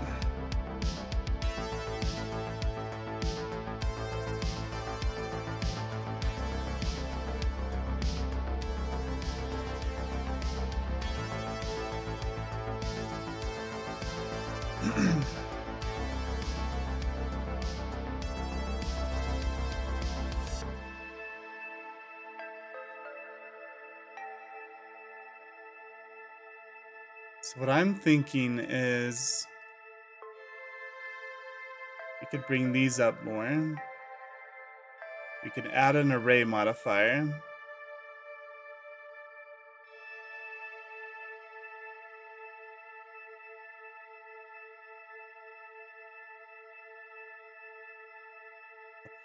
So what I'm thinking is we could bring these up more. We could add an array modifier.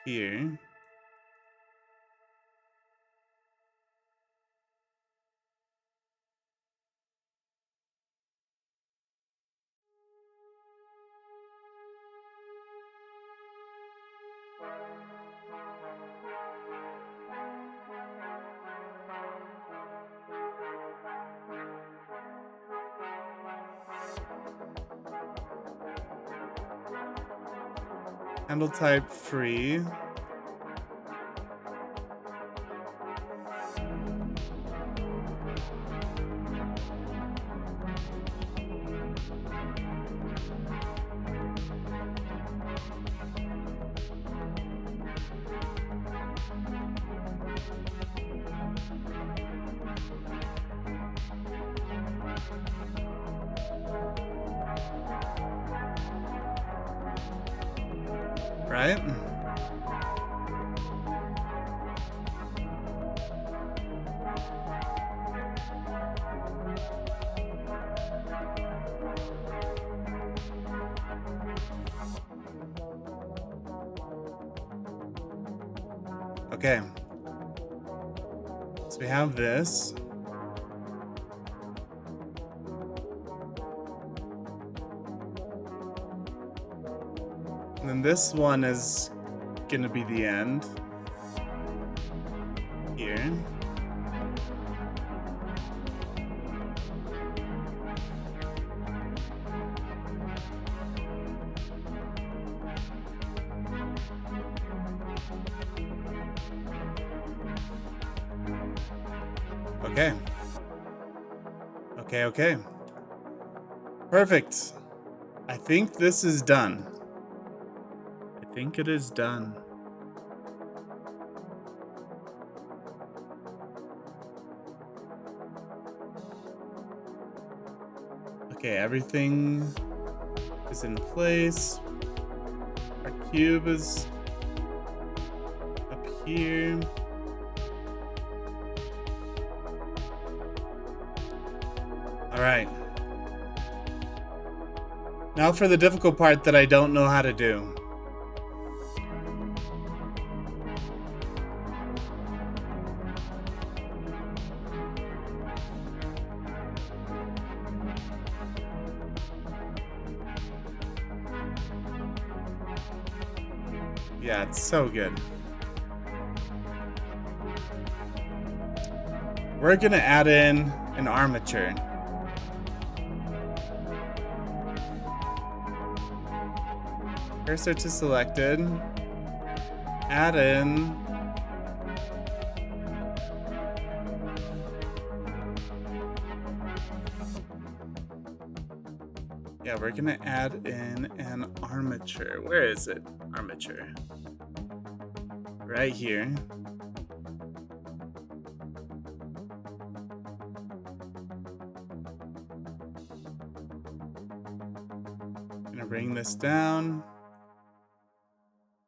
Here. Handle type free. Right? Okay. So we have this. And then this one is gonna be the end. Here. Okay. Okay. Perfect. I think this is done. I think it is done. Okay, everything is in place. Our cube is up here. All right. Now for the difficult part that I don't know how to do. Yeah, it's so good. We're gonna add in an armature. Cursor to selected. Add in. Yeah, we're gonna add in an armature. Where is it? Armature. Right here. Gonna bring this down.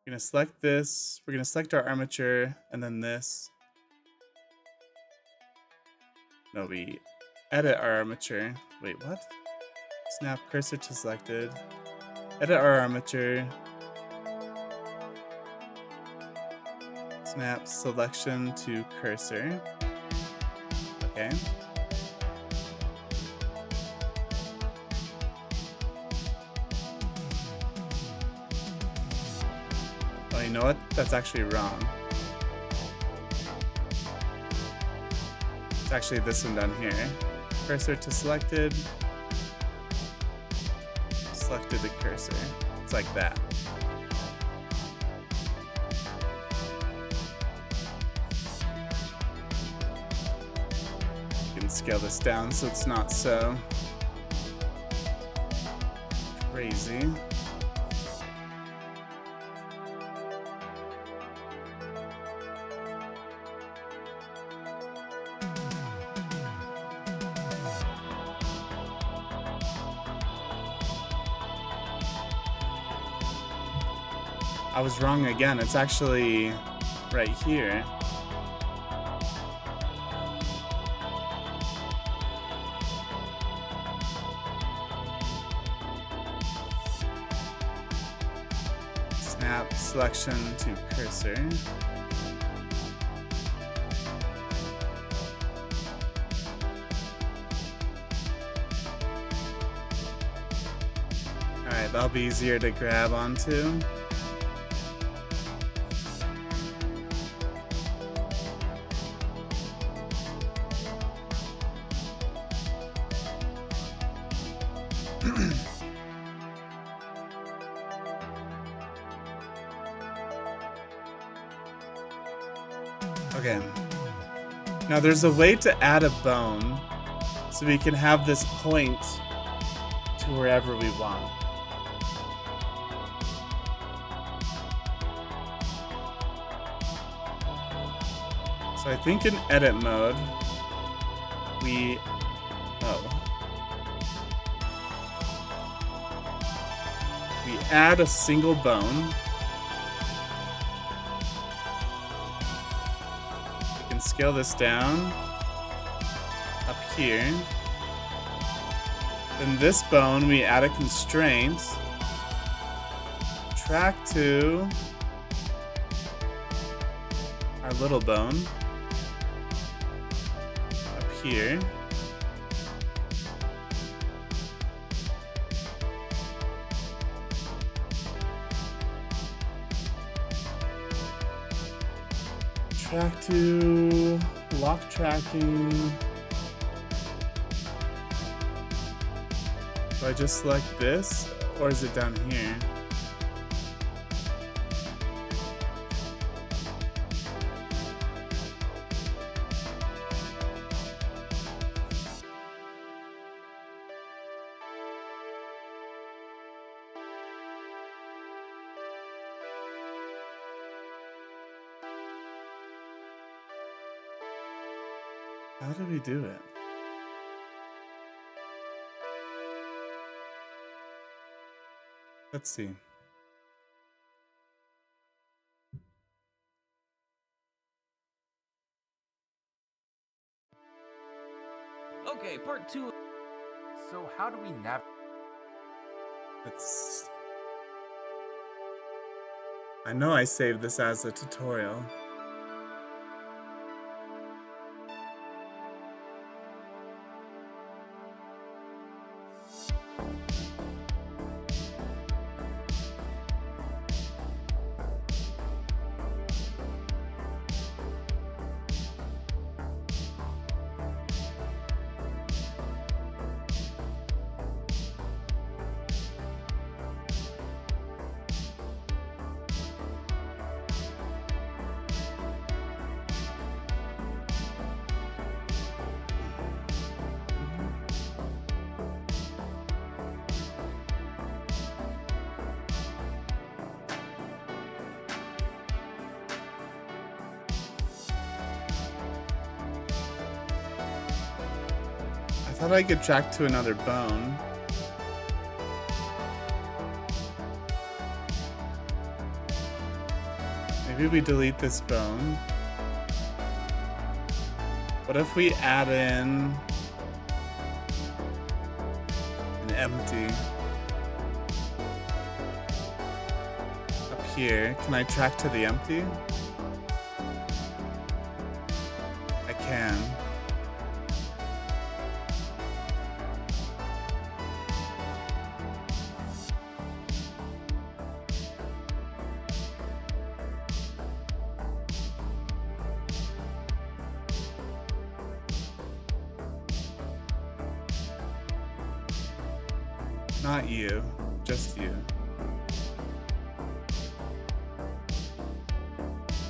We're gonna select this. We're gonna select our armature and then this. No, we edit our armature. Wait, what? Snap cursor to selected. Edit our armature. Snap selection to cursor. Okay. Oh, you know what? That's actually wrong. It's actually this one down here. Cursor to selected. Selected the cursor. It's like that. You can scale this down so it's not so crazy. I was wrong again. It's actually right here. Snap selection to cursor. Alright, that'll be easier to grab onto. Okay. Now there's a way to add a bone so we can have this point to wherever we want. So I think in edit mode, we add a single bone. We can scale this down up here. Then this bone, we add a constraint. Track to our little bone up here. Track to lock tracking. Do I just select this, or is it down here? How do we do it? Let's see. Okay, part 2. So how do we navigate? I know I saved this as a tutorial. I thought I could track to another bone. Maybe we delete this bone. What if we add in an empty up here? Can I track to the empty? I can. Not you, just you.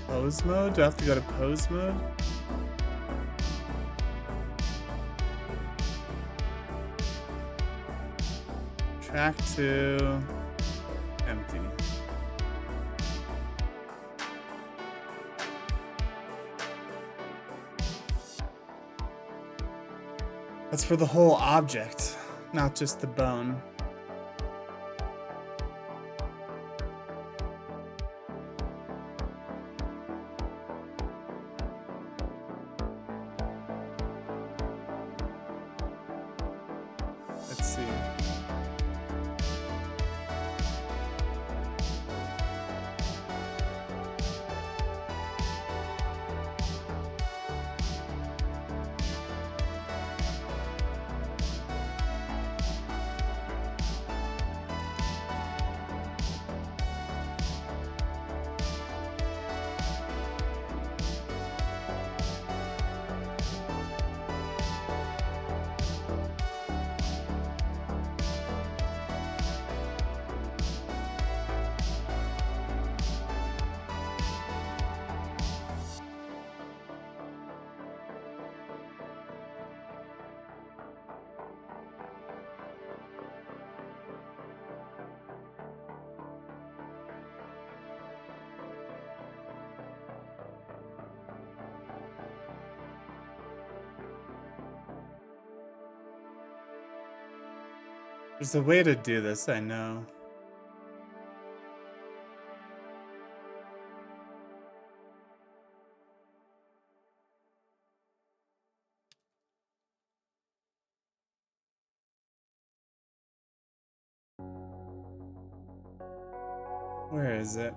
Pose mode? Do I have to go to pose mode? Track to empty. That's for the whole object, not just the bone. Let's see. There's a way to do this, I know. Where is it?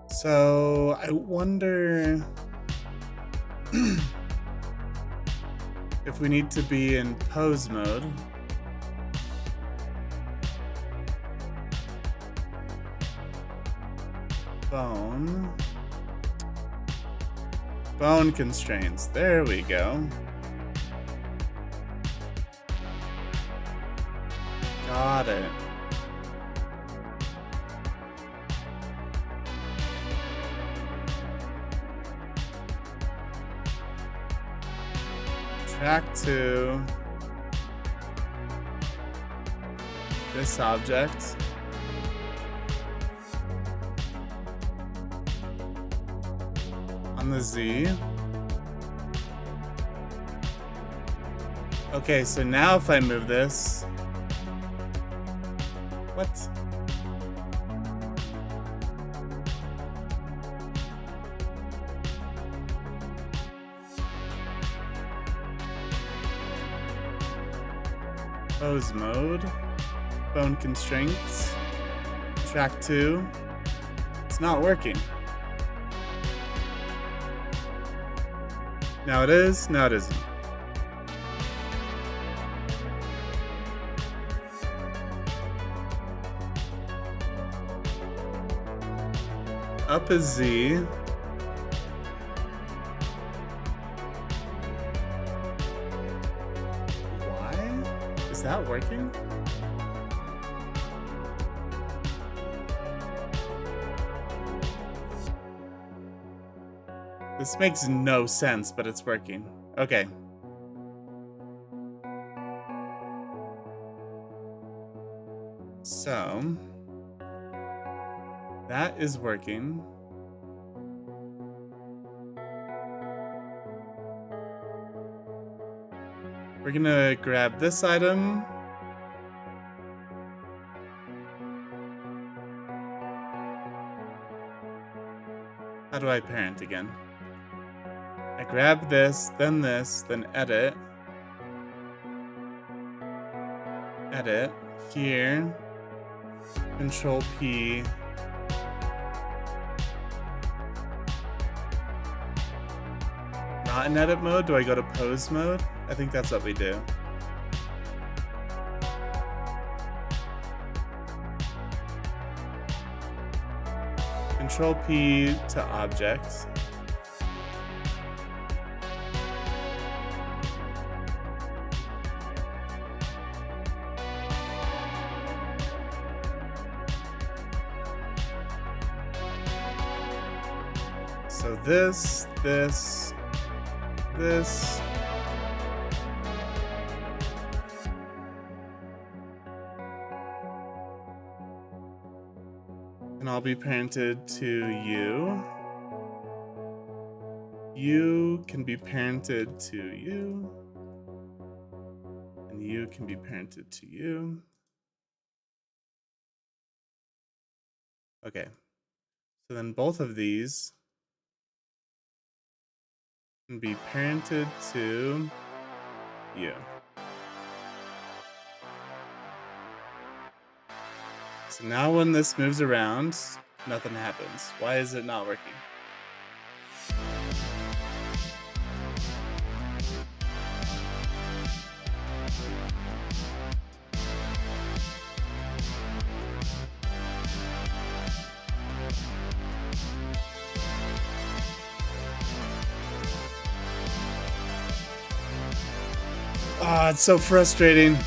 So I wonder if we need to be in pose mode. Bone constraints. There we go. Got it. Track to this object. On the Z. Okay, so now if I move this, what? Pose mode, bone constraints, track 2. It's not working. Now it is, now it isn't. Up a Z. Why? Is that working? This makes no sense, but it's working. Okay. So that is working. We're gonna grab this item. How do I parent again? I grab this, then edit. Edit. Here. Control P. Not in edit mode? Do I go to pose mode? I think that's what we do. Control P to object. So this. And I'll be parented to you. You can be parented to you. And you can be parented to you. Okay. So then both of these can be parented to you. So now when this moves around, nothing happens. Why is it not working? Ah, it's so frustrating.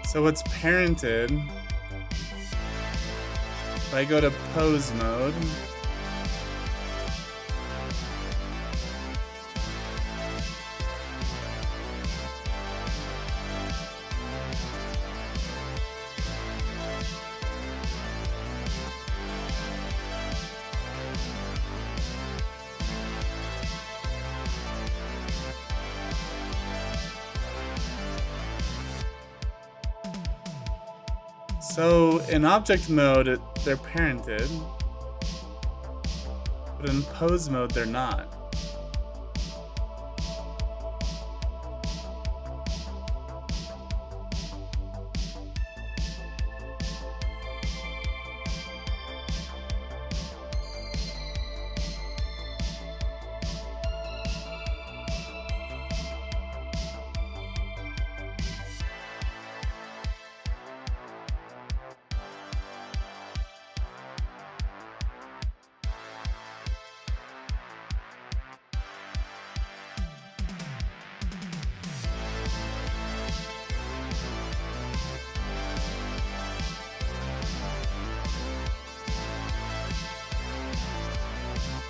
So it's parented. If I go to pose mode, so in object mode, they're parented, but in pose mode, they're not.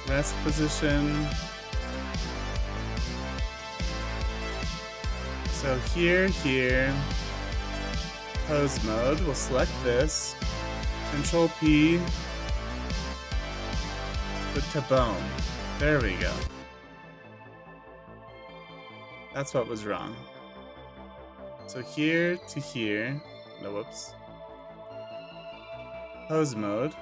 Rest position. So here, pose mode, we'll select this, Control P, put to bone. There we go. That's what was wrong. So here to here, no, whoops. Pose mode.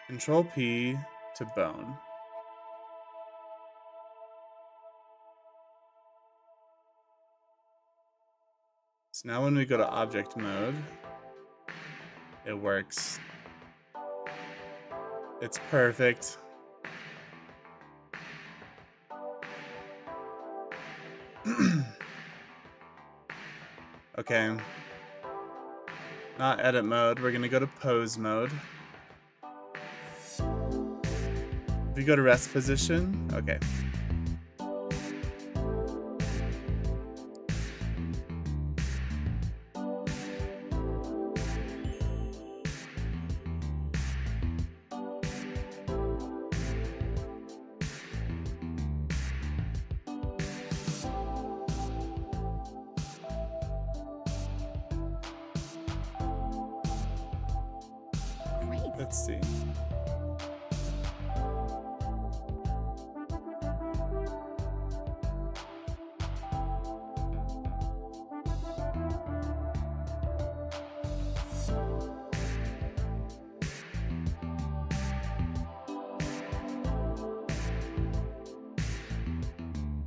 Control P to bone. So now when we go to object mode, it works. It's perfect. Okay. Not edit mode, we're gonna go to pose mode. If we go to rest position, okay. Let's see.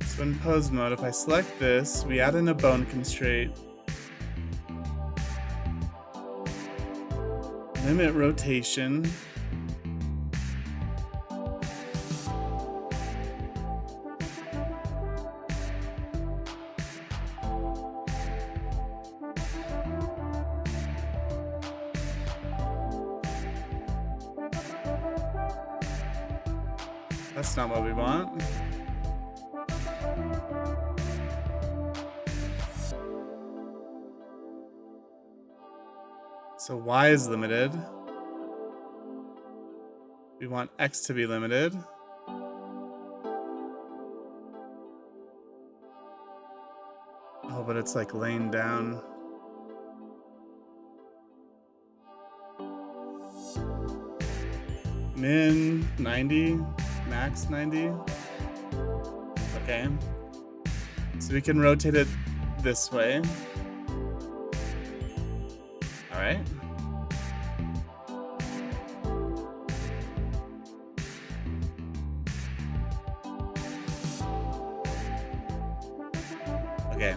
So in pose mode, if I select this, we add in a bone constraint. Limit rotation. That's not what we want. So Y is limited. We want X to be limited. Oh, but it's like laying down. Min 90, max 90. Okay. So we can rotate it this way. All right. Okay.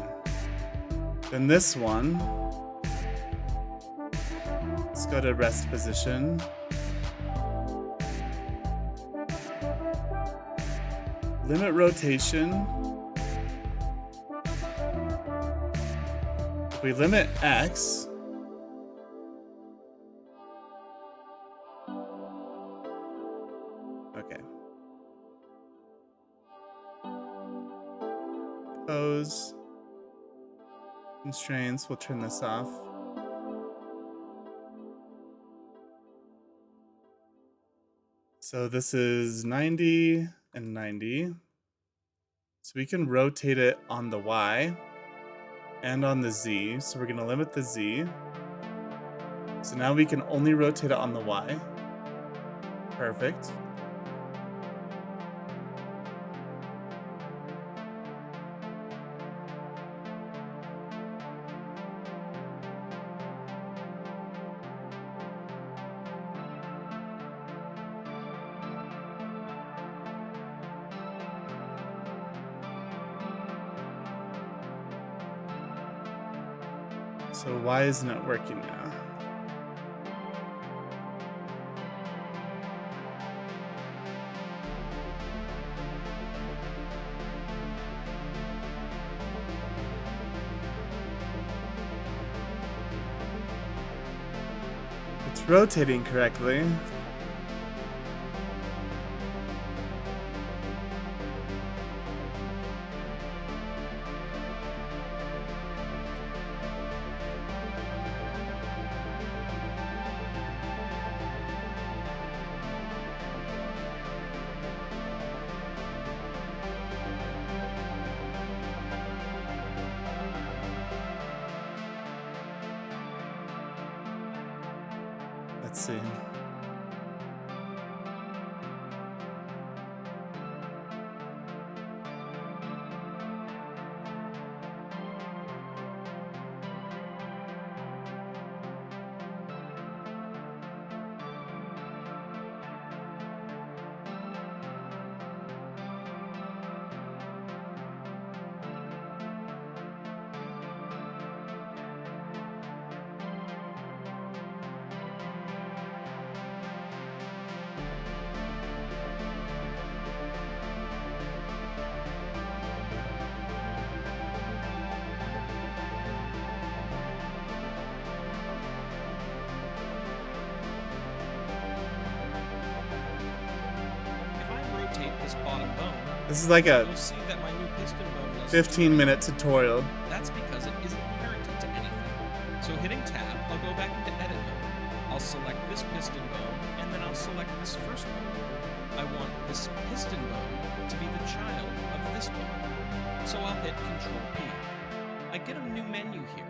Then this one, let's go to rest position. Limit rotation. If we limit X, okay. Pose. Constraints, we'll turn this off. So this is 90 and 90. So we can rotate it on the Y and on the Z. So we're going to limit the Z. So now we can only rotate it on the Y. Perfect. So why isn't it working now? It's rotating correctly. Let's see. This bottom bone, This is like a you'll see that my new piston bone does 15-minute tutorial. That's because it isn't parented to anything. So hitting tab, I'll go back into edit mode. I'll select this piston bone, and then I'll select this first one. I want this piston bone to be the child of this bone. So I'll hit Control P. I get a new menu here.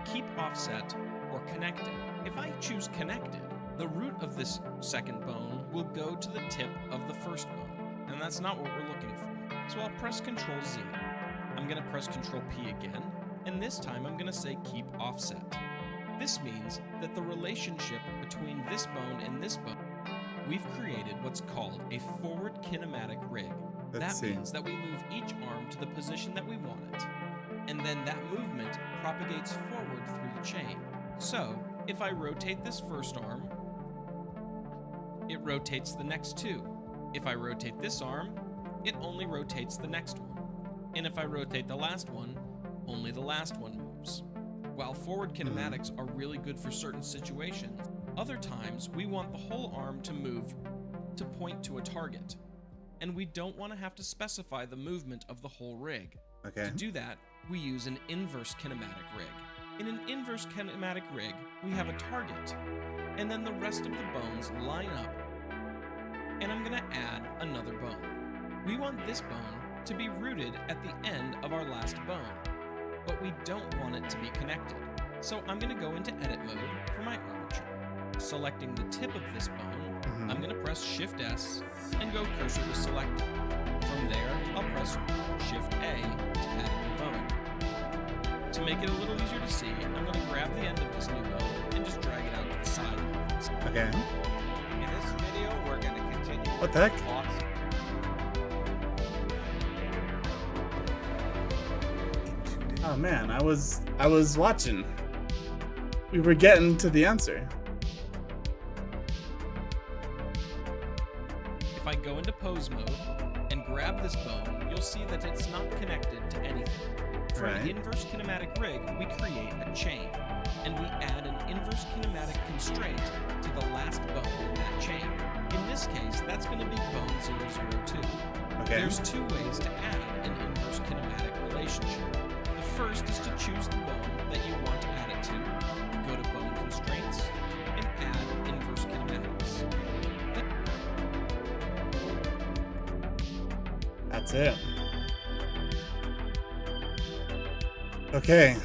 Keep offset or connected. If I choose connected, The root of this second bone will go to the tip of the first bone, and that's not what we're looking for. So I'll press Ctrl Z. I'm going to press Ctrl P again, and this time I'm going to say keep offset. This means that the relationship between this bone and this bone, we've created what's called a forward kinematic rig. Let's That see. means that we move each arm to the position that we want it, and then that movement propagates forward through the chain. So, if I rotate this first arm, it rotates the next two. If I rotate this arm, it only rotates the next one. And if I rotate the last one, only the last one moves. While forward kinematics are really good for certain situations, other times we want the whole arm to move to point to a target. And we don't want to have to specify the movement of the whole rig. Okay. To do that, we use an inverse kinematic rig. In an inverse kinematic rig, we have a target, and then the rest of the bones line up, and I'm going to add another bone. We want this bone to be rooted at the end of our last bone, but we don't want it to be connected. So I'm going to go into edit mode for my armature. Selecting the tip of this bone, I'm going to press Shift S and go cursor to select. From there, I'll press Shift A to add a new bone. To make it a little easier to see, I'm going to grab the end of this new bone and just drag it out to the side. Okay. In this video, we're going to continue. What the heck? Plots. Oh man, I was watching. We were getting to the answer. If I go into pose mode and grab this bone, you'll see that it's not connected to anything. For an Right. inverse kinematic rig, we create a chain, and we add an inverse kinematic constraint to the last bone in that chain. In this case, that's going to be bone 002. Okay. There's two ways to add an inverse kinematic relationship. The first is to choose the bone that you want to add it to, go to bone constraints, and add inverse kinematics. That's it. Okay.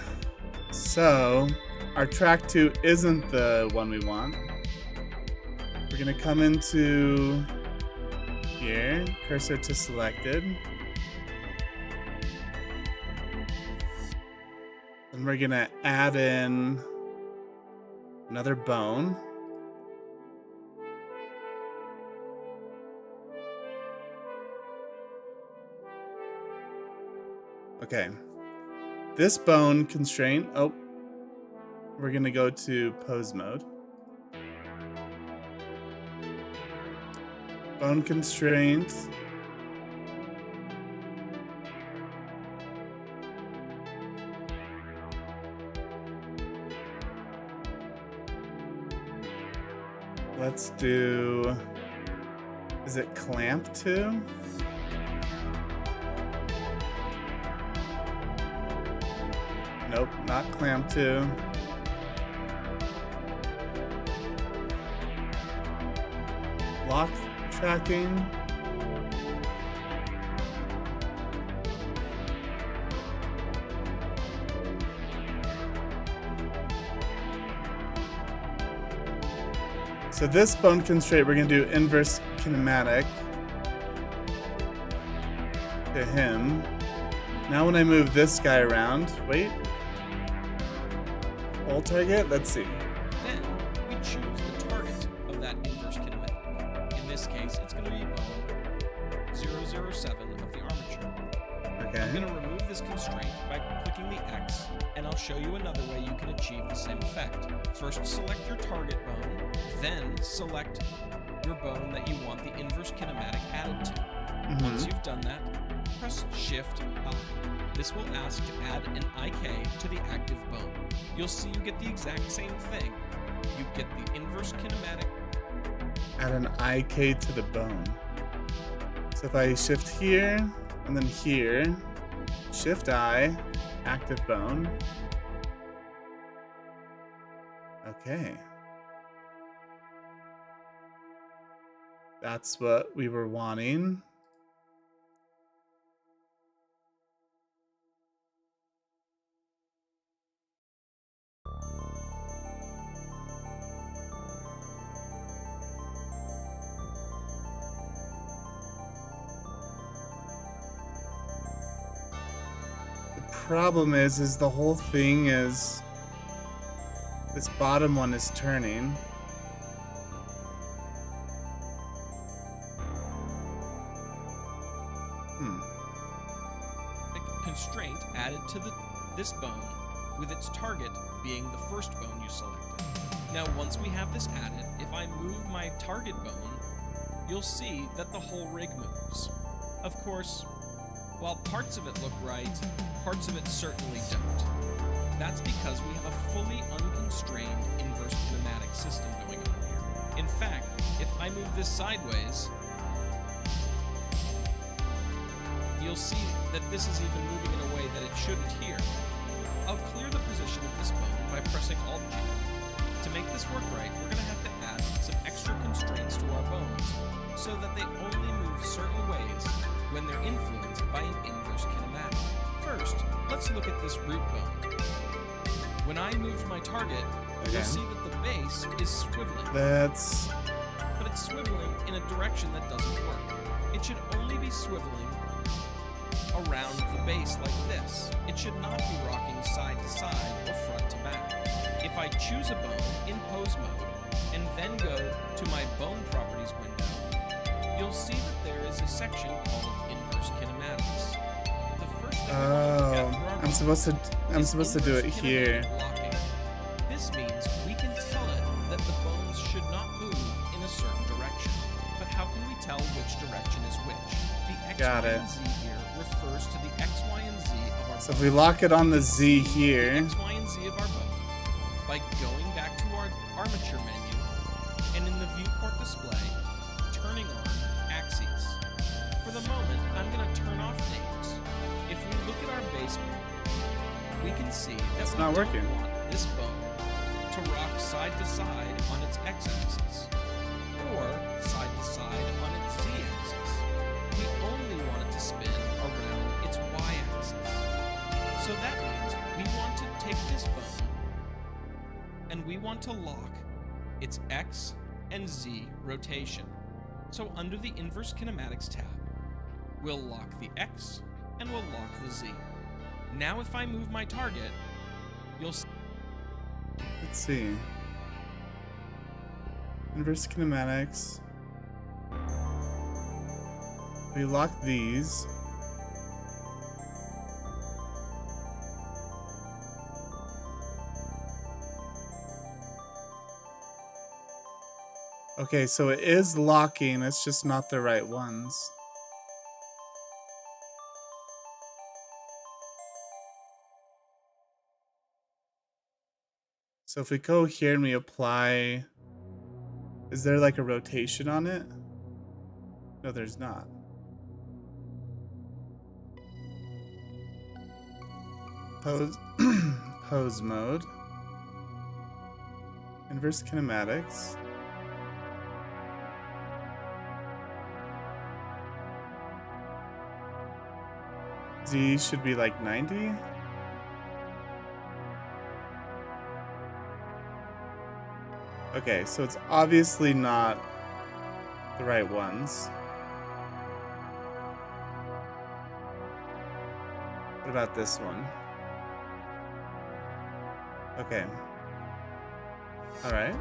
So, our track 2 isn't the one we want. We're going to come into here, cursor to selected. And we're going to add in another bone. Okay. This bone constraint, we're going to go to pose mode. Bone constraint. Let's do, is it clamp 2? Nope, not clamp 2. Lock tracking. So this bone constraint, we're going to do inverse kinematic to him. Now when I move this guy around, wait. All target? Let's see. Then we choose the target of that inverse kinematic. In this case, it's going to be bone 007 of the armature. I'm Okay. going to remove this constraint by clicking the X, and I'll show you another way you can achieve the same effect. First, select your target bone, then select your bone that you want the inverse kinematic added to. Once you've done that, press Shift I. This will ask to add an IK to the active bone. You'll see you get the exact same thing. You get the inverse kinematic. Add an IK to the bone. So if I shift here, and then here, Shift I, active bone. Okay. That's what we were wanting. problem is the whole thing is this bottom one is turning. A constraint added to this bone, with its target being the first bone you selected. Now, once we have this added, if I move my target bone, you'll see that the whole rig moves. Of course, while parts of it look right, parts of it certainly don't. That's because we have a fully unconstrained inverse kinematic system going on here. In fact, if I move this sideways, you'll see that this is even moving in a way that it shouldn't here. I'll clear the position of this bone by pressing Alt-G. To make this work right, we're going to have to add some extra constraints to our bones, so that they only move certain ways when they're influenced by an inverse kinematic. First, let's look at this root bone. When I moved my target, you'll see that the base is swiveling. But it's swiveling in a direction that doesn't work. It should only be swiveling around the base like this. It should not be rocking side to side or front to back. If I choose a bone in pose mode and then go to my bone properties window, you'll see that there is a section called inverse kinematics. The first thing I'm supposed to do it here. Locking. This means we can tell it that the bones should not move in a certain direction. But how can we tell which direction is which? The X, Got Y, it. and Z here refers to the X, Y, and Z of our So if we lock it on the Z the here, X, Y, and Z of our bone by going back to our armature menu and in the viewport display, turning on axes. For the moment, I'm going to turn off names. If we look at our base bone, we can see that It's we not don't working. want this bone to rock side to side on its x-axis or side to side on its z-axis. We only want it to spin around its y-axis. So that means we want to take this bone and we want to lock its x and z rotation. So under the inverse kinematics tab, we'll lock the x and we'll lock the z. Now if I move my target, you'll see let's see. Inverse kinematics. We lock these. Okay, so it is locking, it's just not the right ones. So if we go here and we apply, is there like a rotation on it? No, there's not. Pose, pose mode. Inverse kinematics. Z should be like 90. Okay, so it's obviously not the right ones. What about this one? Okay. All right.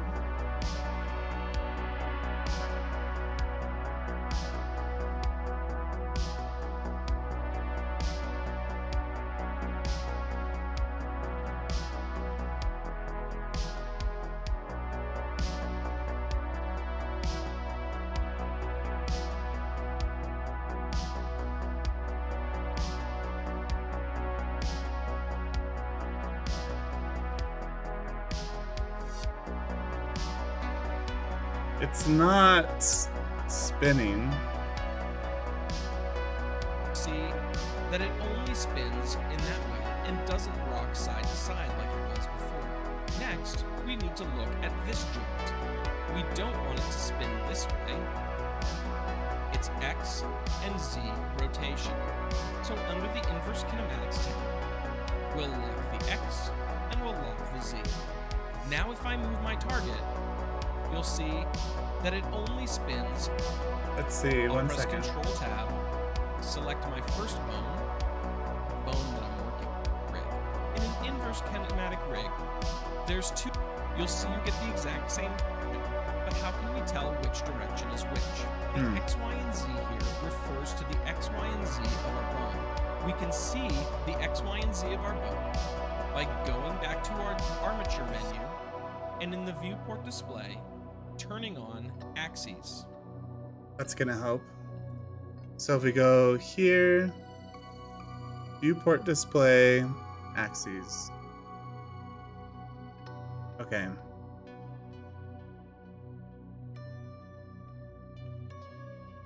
It's not spinning. see that it only spins in that way and doesn't rock side to side like it was before. Next, we need to look at this joint. We don't want it to spin this way. It's X and Z rotation. So under the inverse kinematics tab, we'll lock the X and we'll lock the Z. Now if I move my target, you'll see that it only spins. Let's see, I'll one press second. Control Tab, select my first bone that I'm working with. inverse kinematic rig, there's two. You'll see you get the exact same, but how can we tell which direction is which? The X, Y, and Z here refers to the X, Y, and Z of our bone. We can see the X, Y, and Z of our bone by going back to our armature menu and in the viewport display, turning on axes. That's gonna help. So if we go here, viewport display, axes. Okay.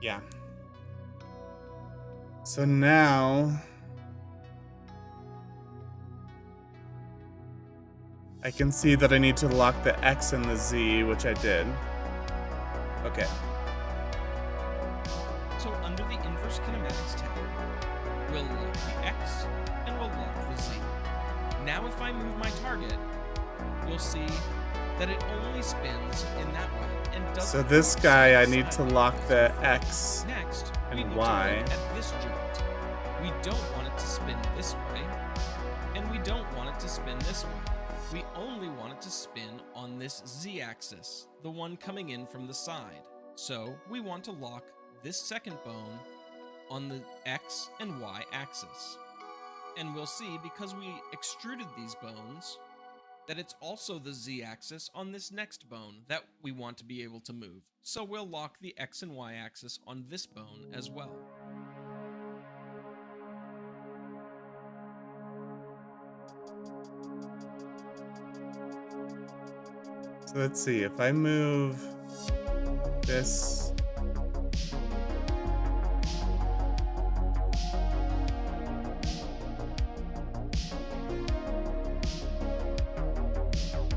Yeah. So now I can see that I need to lock the X and the Z, which I did. Okay. So under the inverse kinematics tab, we'll lock the X and we'll lock the Z. Now if I move my target, you'll see that it only spins in that way and doesn't. So this cross guy, I side need to sideways. lock the X Next, we and need Y. to look at this joint. We don't want it to spin this way, and we don't want it to spin this way. We only want it to spin on this Z-axis, the one coming in from the side. So we want to lock this second bone on the X and Y axis. And we'll see, because we extruded these bones, that it's also the Z-axis on this next bone that we want to be able to move. So we'll lock the X and Y axis on this bone as well. So let's see, if I move this.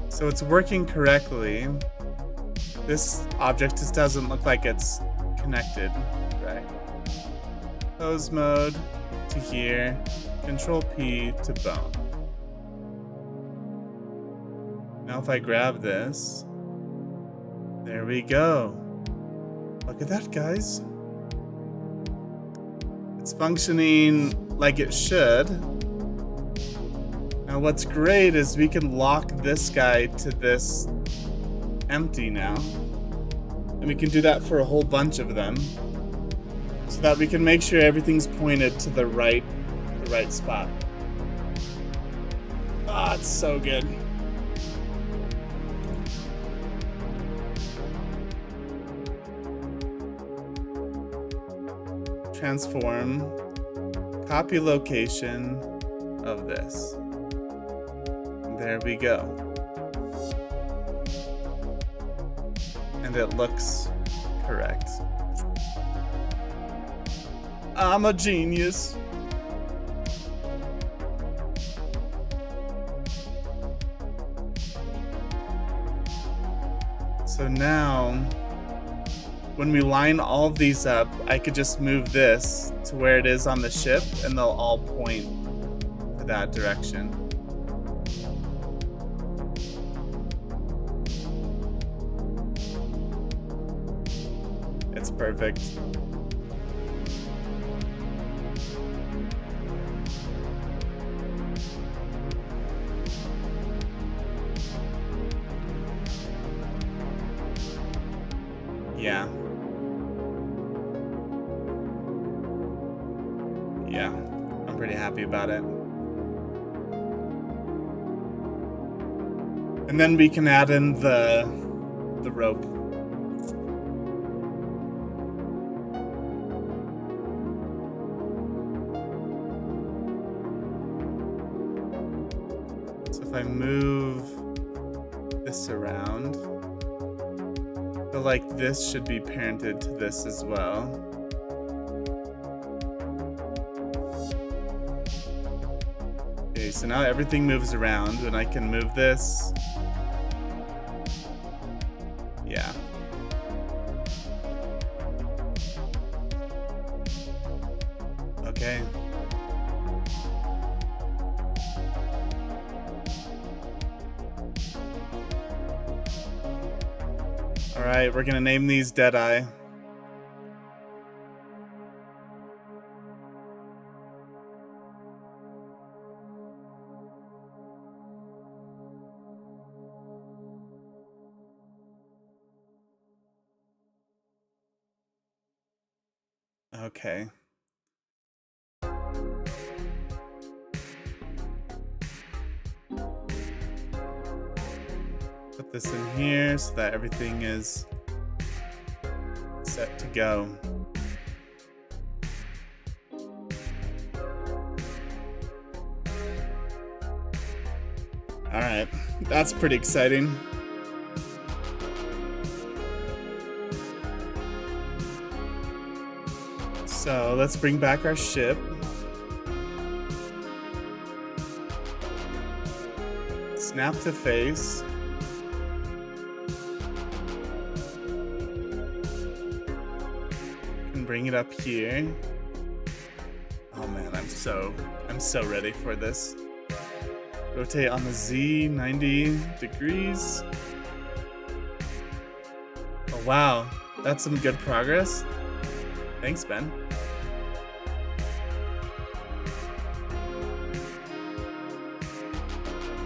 So it's working correctly. This object just doesn't look like it's connected, right? Pose mode to here, Control P to bone. Now if I grab this, there we go. Look at that, guys. It's functioning like it should. Now what's great is we can lock this guy to this empty now. And we can do that for a whole bunch of them. So that we can make sure everything's pointed to the right spot. Ah, it's so good. Transform, copy location of this. There we go. And it looks correct. I'm a genius. So now, when we line all of these up, I could just move this to where it is on the ship and they'll all point to that direction. It's perfect. Yeah. Yeah, I'm pretty happy about it. And then we can add in the rope. So if I move this around, I feel like this should be parented to this as well. Okay, so now everything moves around and I can move this. Yeah. Okay. All right, we're gonna name these Deadeye. Okay. Put this in here so that everything is set to go. All right, that's pretty exciting. So let's bring back our ship. Snap to face. And bring it up here. Oh man, I'm so ready for this. Rotate on the Z 90 degrees. Oh wow, that's some good progress. Thanks, Ben.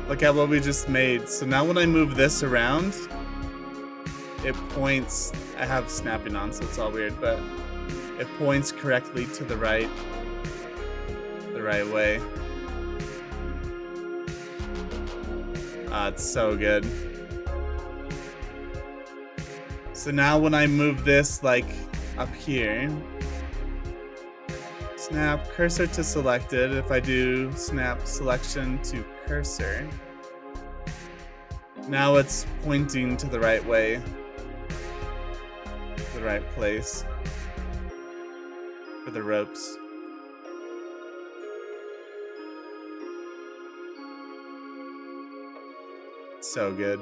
Look at what we just made. So now when I move this around, it points, I have snapping on, so it's all weird, but it points correctly to the right way. It's so good. So now when I move this like up here, snap cursor to selected. If I do snap selection to cursor, now it's pointing to the right way, the right place for the ropes. So good.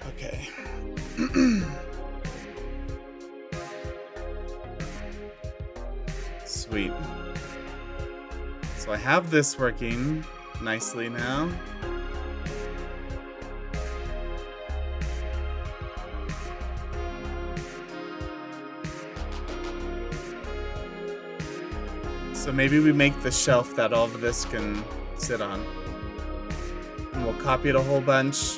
Okay. Sweet. So I have this working nicely now. So maybe we make the shelf that all of this can sit on. And we'll copy it a whole bunch.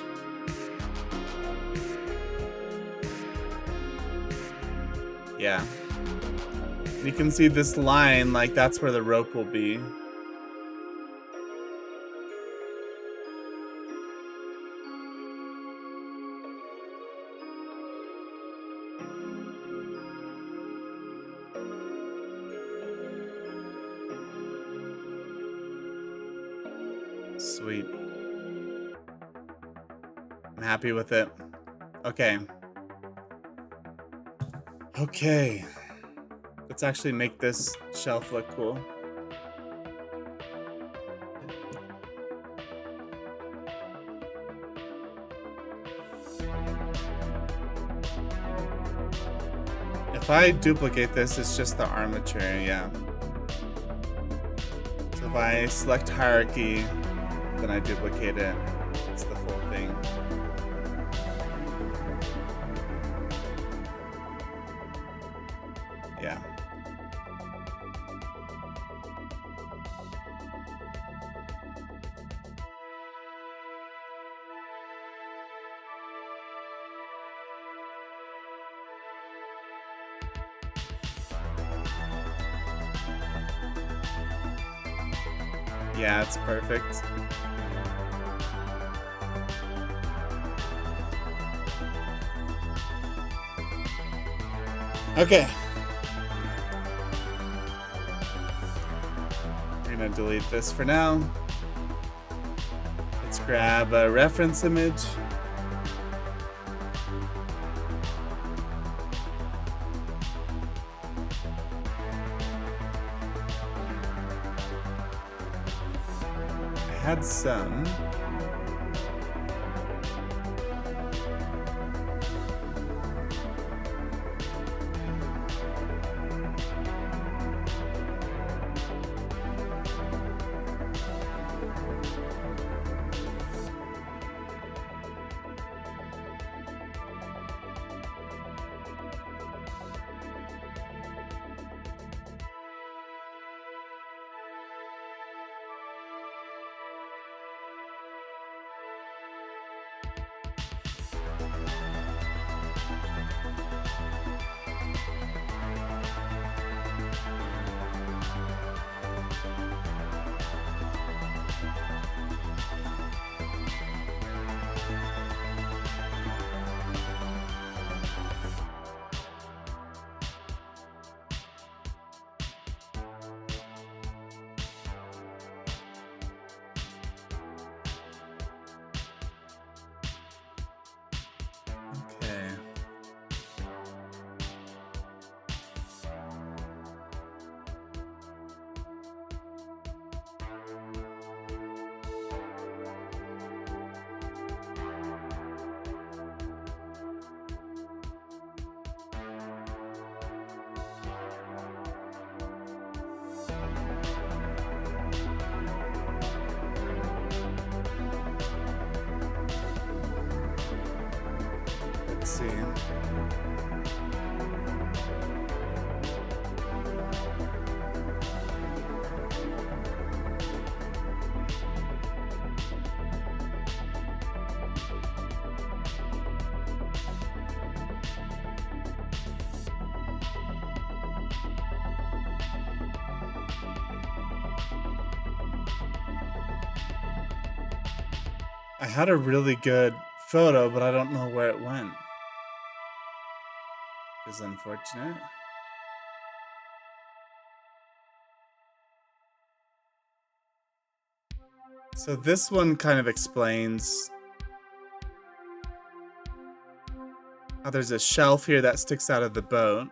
Yeah. You can see this line, like that's where the rope will be. Sweet. I'm happy with it. Okay. Okay. Let's actually make this shelf look cool. If I duplicate this, it's just the armature, yeah. So if I select hierarchy, then I duplicate it. It's the full thing. Yeah. Yeah, it's perfect. Okay. We're gonna delete this for now. Let's grab a reference image. I had some. see. I had a really good photo, but I don't know where it went. It's unfortunate. So this one kind of explains how there's a shelf here that sticks out of the boat.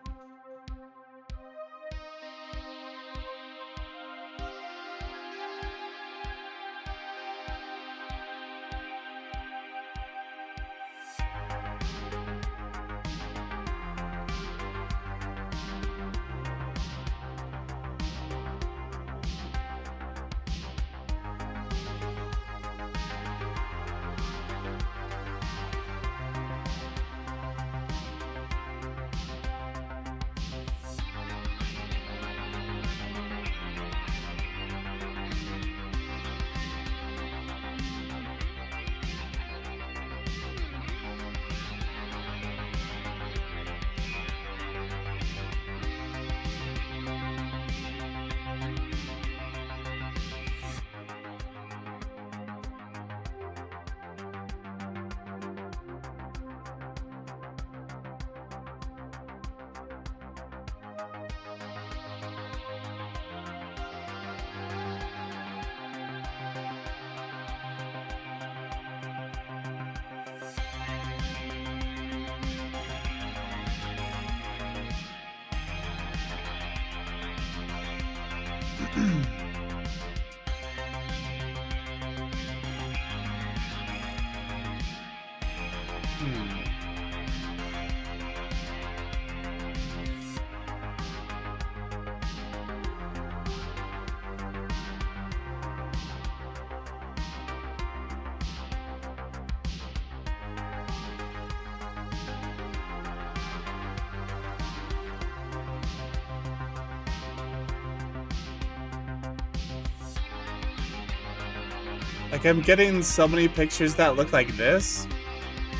Like, I'm getting so many pictures that look like this.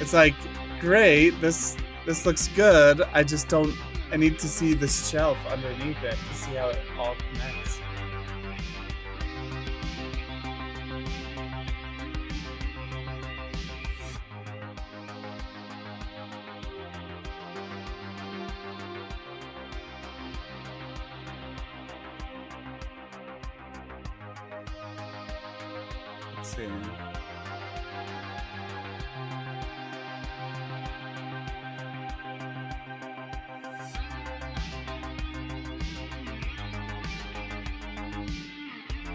It's like, great, this looks good. I just don't, I need to see this shelf underneath it to see how it all connects. Let's see.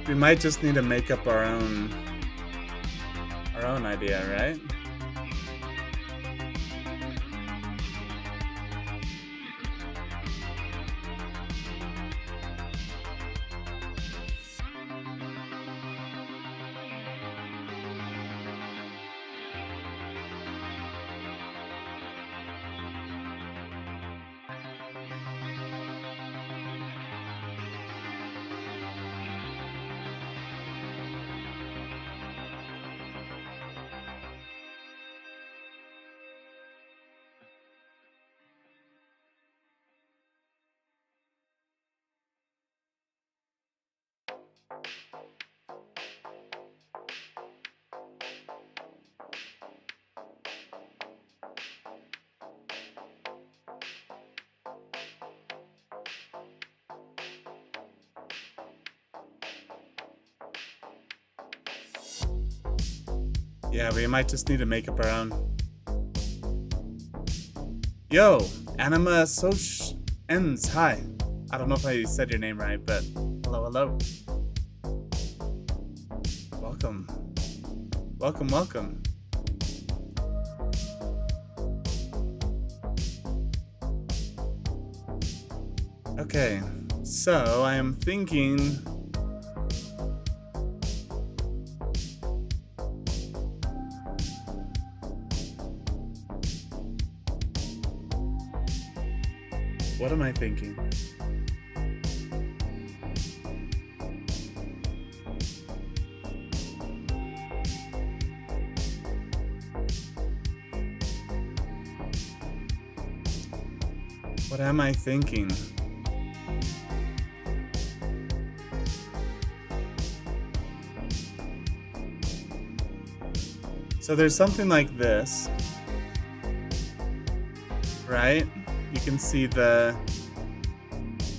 We might just need to make up our own idea, right? Yeah, we might just need to make up our own. Yo, Anima Soch Ends, hi. I don't know if I said your name right, but hello, hello. Welcome. Welcome, welcome. Okay, so I am thinking... am I thinking? What am I thinking? So there's something like this, right? You can see the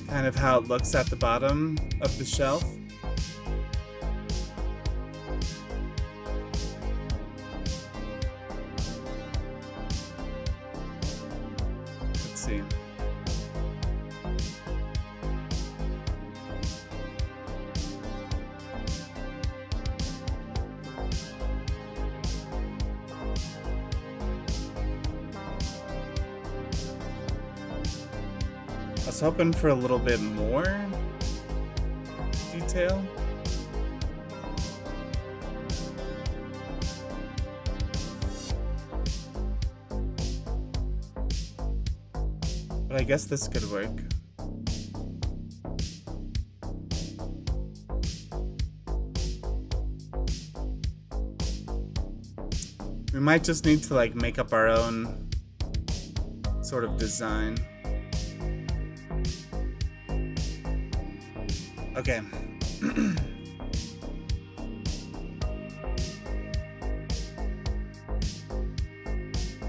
kind of how it looks at the bottom of the shelf. Let's see. I was hoping for a little bit more detail. But I guess this could work. We might just need to like make up our own sort of design. Okay.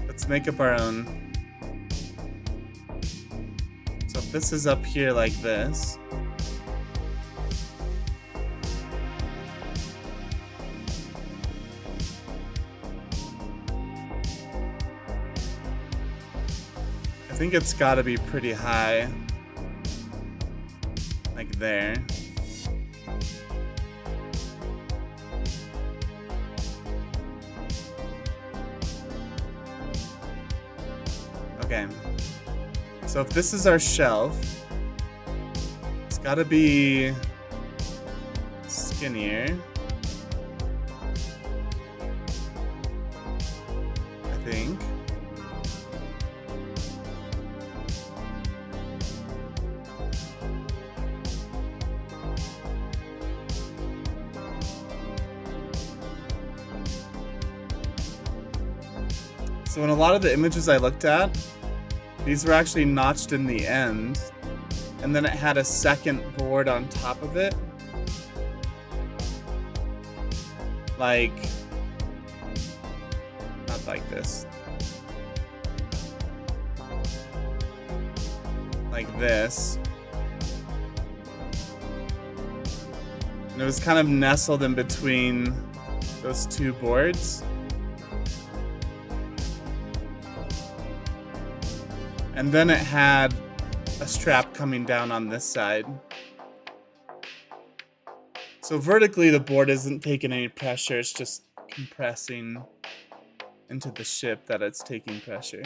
Let's make up our own. So if this is up here like this, I think it's gotta be pretty high. Like there. Okay. So if this is our shelf, it's gotta be skinnier. I think. So in a lot of the images I looked at, these were actually notched in the end, and then it had a second board on top of it. Like, not like this. Like this. And it was kind of nestled in between those two boards. And then it had a strap coming down on this side. So vertically, the board isn't taking any pressure. It's just compressing into the ship that it's taking pressure.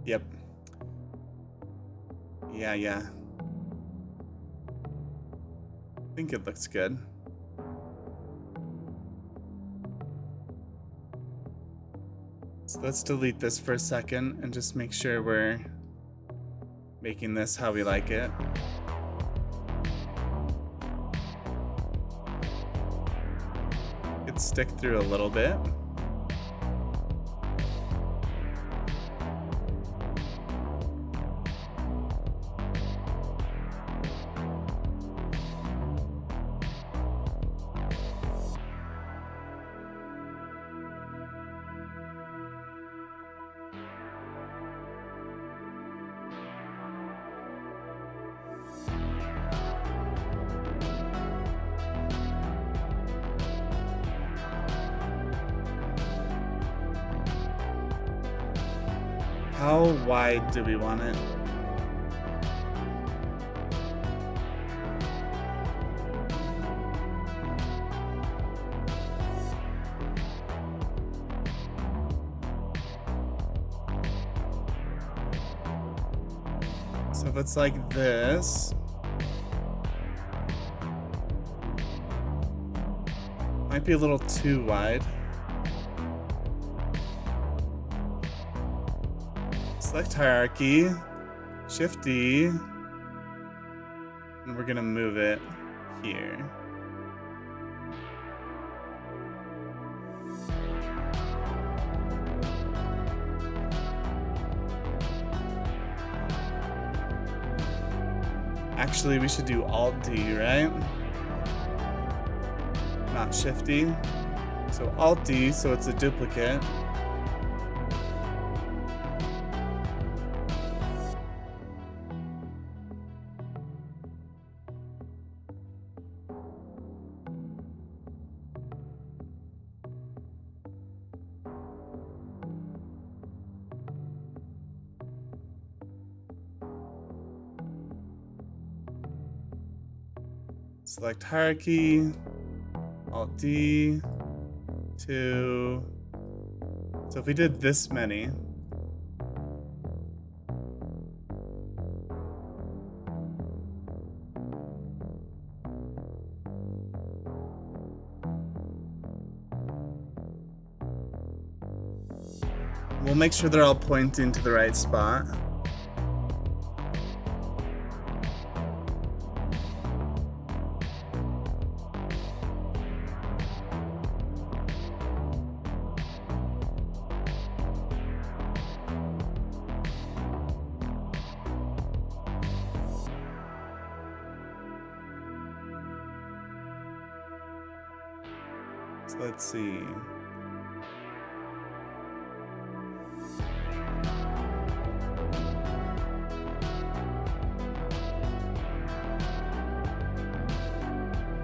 Yep. Yeah. I think it looks good. So let's delete this for a second and just make sure we're making this how we like it. Could stick through a little bit. How wide do we want it? So if it's like this, might be a little too wide. Select hierarchy, Shift D, and we're gonna move it here. Actually, we should do Alt D, right? Not Shift D. So Alt D, so it's a duplicate. Select hierarchy, Alt D, 2. So if we did this many, we'll make sure they're all pointing to the right spot. So let's see.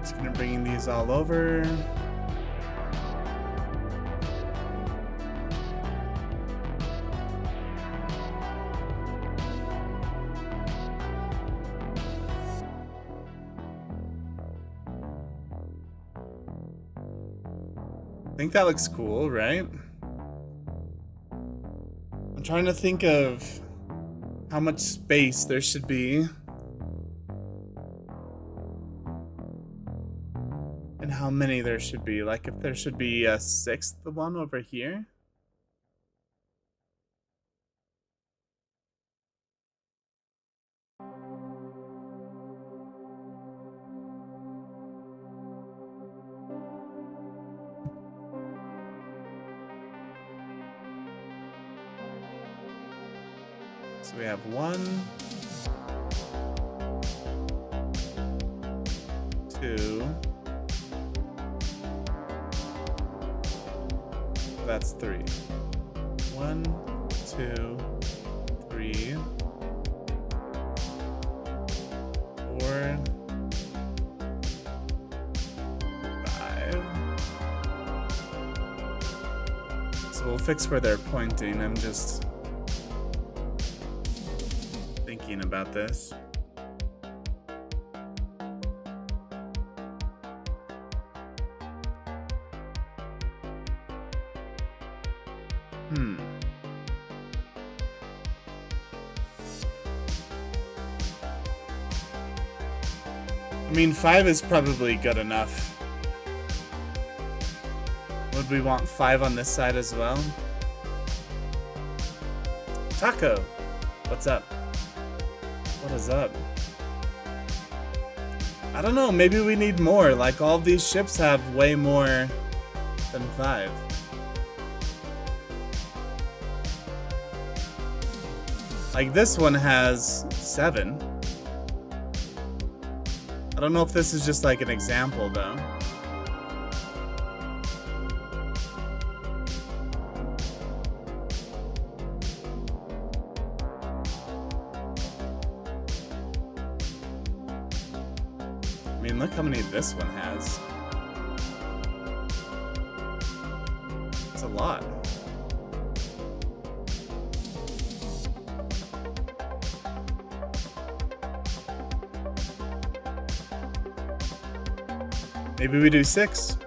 Just gonna bring these all over. I think that looks cool, right? I'm trying to think of how much space there should be and how many there should be. Like if there should be a 6th one over here. So we have 1, 2, that's 3. 1, 2, 3, 4, 5. So we'll fix where they're pointing. I'm just thinking about this. I mean, 5 is probably good enough. Would we want 5 on this side as well? Taco, what's up? What is up? I don't know, maybe we need more. Like, all of these ships have way more than 5. Like, this one has 7. I don't know if this is just like an example, though. I mean, look how many this one has. It's a lot. Maybe we do 6.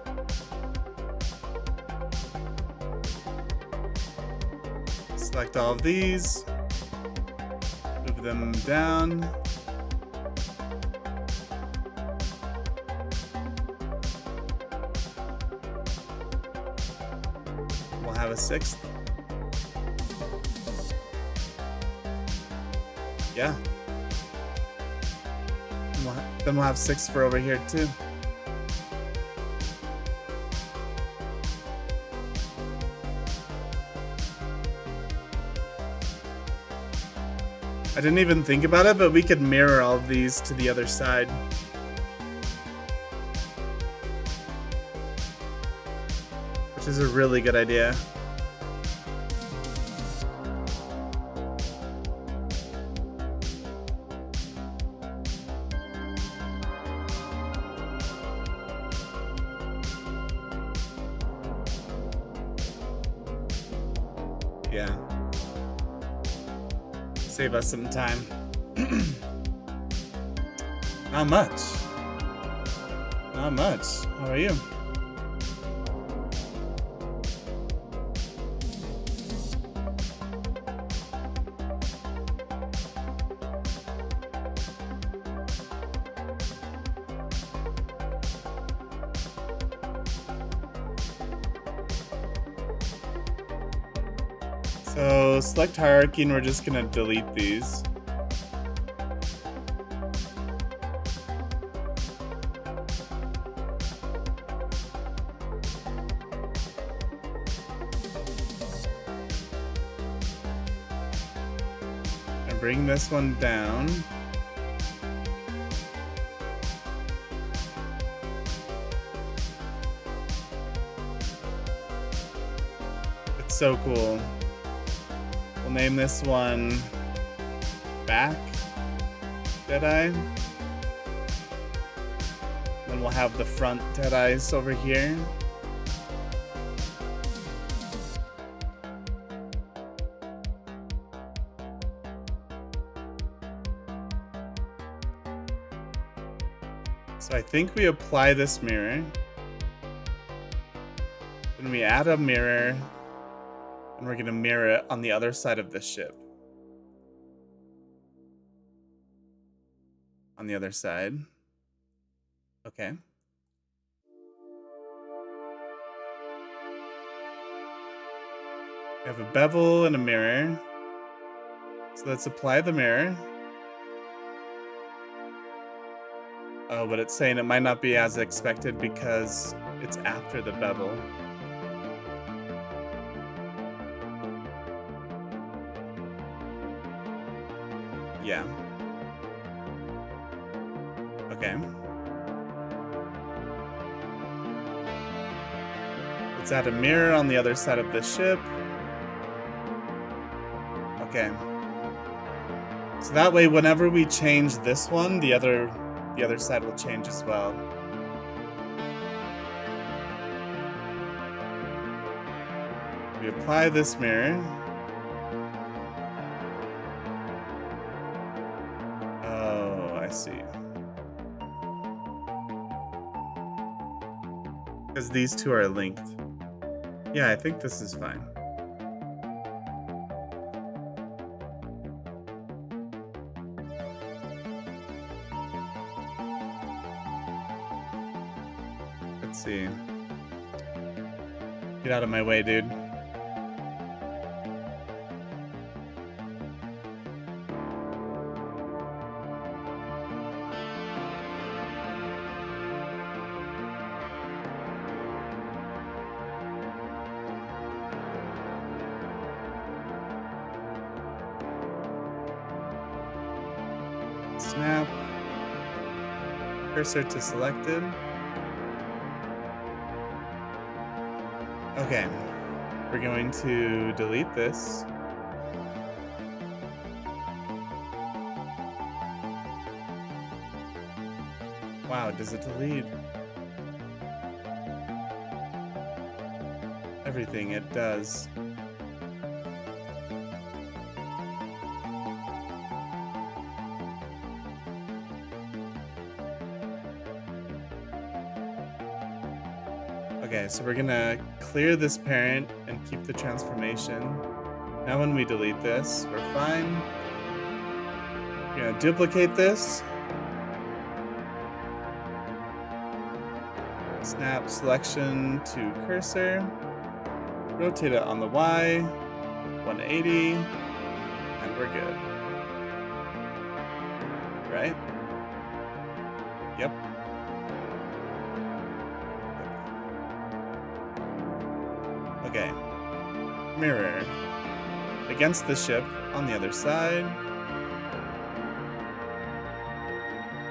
Select all of these. Move move them down. We'll have a 6th. Yeah. Then we'll have 6 for over here too. I didn't even think about it, but we could mirror all of these to the other side. Which is a really good idea. Yeah. Save us some time. Not much. Not much. How are you? So select hierarchy and we're just gonna delete these. And bring this one down. It's so cool. We'll name this one Back Deadeye. Then we'll have the front Deadeyes over here. So I think we apply this mirror. Then we add a mirror. And we're going to mirror it on the other side of the ship. On the other side. Okay. We have a bevel and a mirror. So let's apply the mirror. Oh, but it's saying it might not be as expected because it's after the bevel. Yeah. Okay. Let's add a mirror on the other side of the ship. Okay. So that way, whenever we change this one, the other side will change as well. We apply this mirror. I see. Because these two are linked. Yeah, I think this is fine. Let's see. Get out of my way, dude. Snap. Cursor to selected. Okay. We're going to delete this. Wow, does it delete everything? It does. Okay, so we're gonna clear this parent and keep the transformation. Now when we delete this, we're fine. We're gonna duplicate this. Snap selection to cursor. Rotate it on the Y. 180. And we're good. Right? Yep. Okay. Mirror. Against the ship on the other side.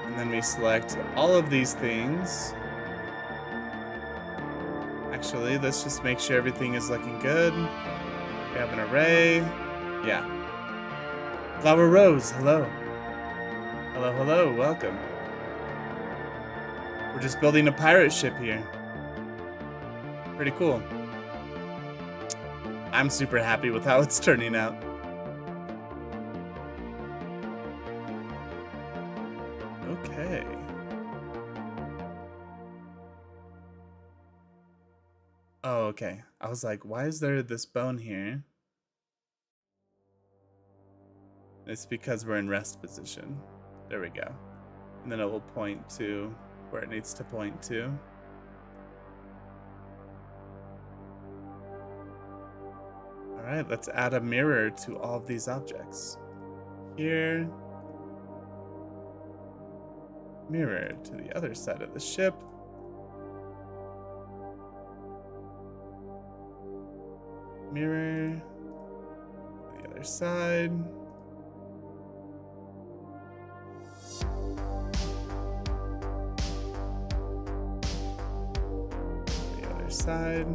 And then we select all of these things. Actually, let's just make sure everything is looking good. We have an array. Yeah. Flower Rose, hello. Hello, hello, welcome. We're just building a pirate ship here. Pretty cool. I'm super happy with how it's turning out. Okay. Oh, okay. I was like, why is there this bone here? It's because we're in rest position. There we go. And then it will point to where it needs to point to. Alright, let's add a mirror to all of these objects. Here. Mirror to the other side of the ship. Mirror to the other side. The other side.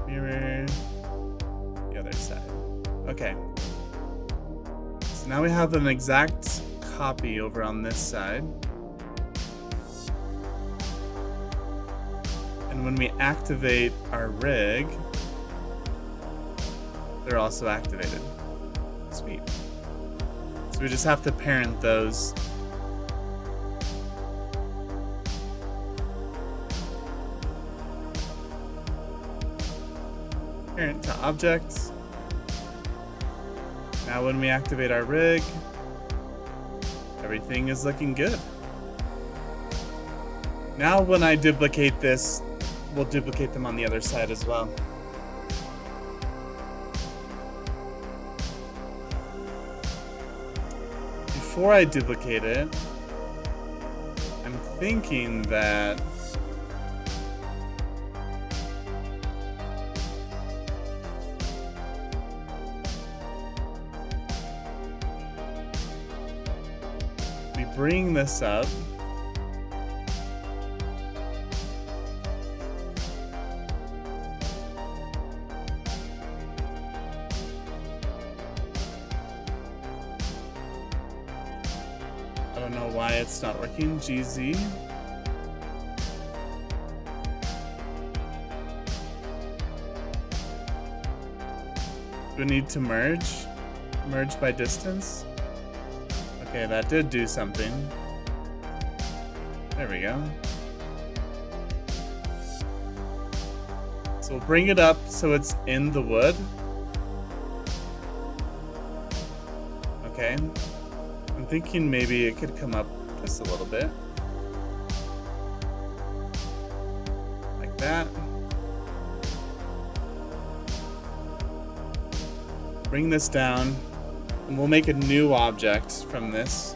Mirror the other side. Okay. So now we have an exact copy over on this side. And when we activate our rig, they're also activated. Sweet. So we just have to parent those. Parent to objects. Now when we activate our rig, everything is looking good. Now when I duplicate this, we'll duplicate them on the other side as well. Before I duplicate it, I'm thinking that we bring this up. I don't know why it's not working. GZ. Do we need to merge? Merge by distance? Okay, that did do something. There we go. So we'll bring it up so it's in the wood. Okay. I'm thinking maybe it could come up just a little bit. Like that. Bring this down, and we'll make a new object from this.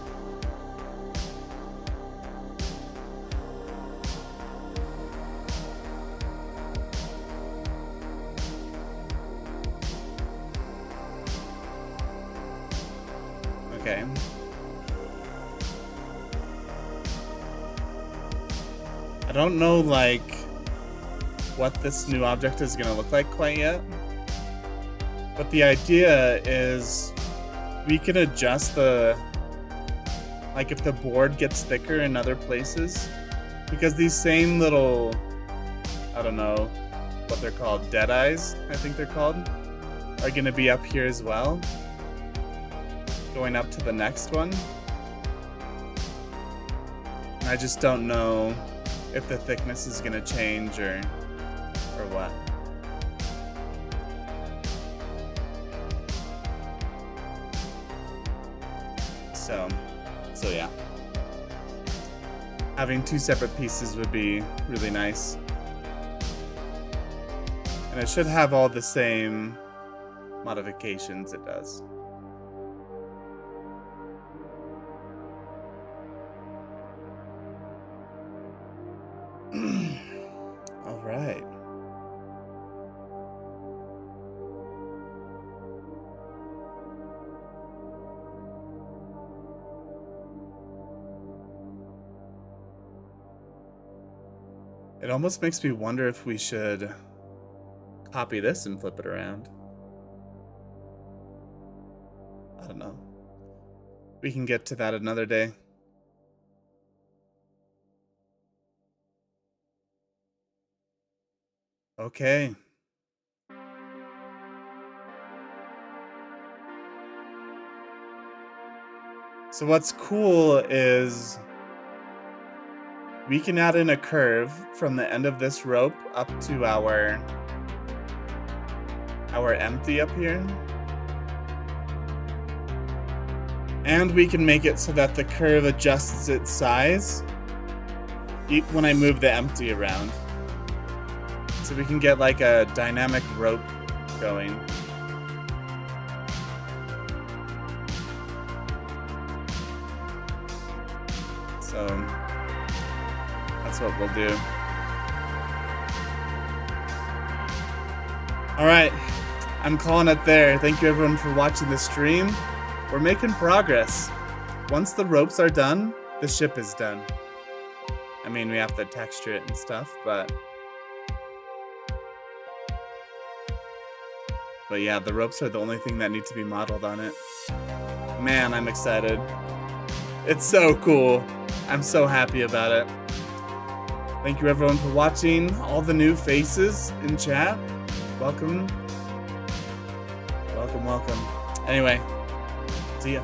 Okay. I don't know, like, what this new object is gonna look like quite yet. But the idea is we can adjust the, like, if the board gets thicker in other places, because these same little, I don't know what they're called, dead eyes, I think they're called, are gonna be up here as well, going up to the next one. I just don't know if the thickness is gonna change or what. So yeah. Having two separate pieces would be really nice. And it should have all the same modifications it does. All right. It almost makes me wonder if we should copy this and flip it around. I don't know. We can get to that another day. Okay. So what's cool is we can add in a curve from the end of this rope up to our empty up here. And we can make it so that the curve adjusts its size when I move the empty around. So we can get like a dynamic rope going. So that's what we'll do. All right, I'm calling it there. Thank you everyone for watching the stream. We're making progress. Once the ropes are done, the ship is done. I mean, we have to texture it and stuff, but yeah, the ropes are the only thing that need to be modeled on it. Man, I'm excited. It's so cool. I'm so happy about it. Thank you everyone for watching. All the new faces in chat. Welcome. Welcome, welcome. Anyway, see ya.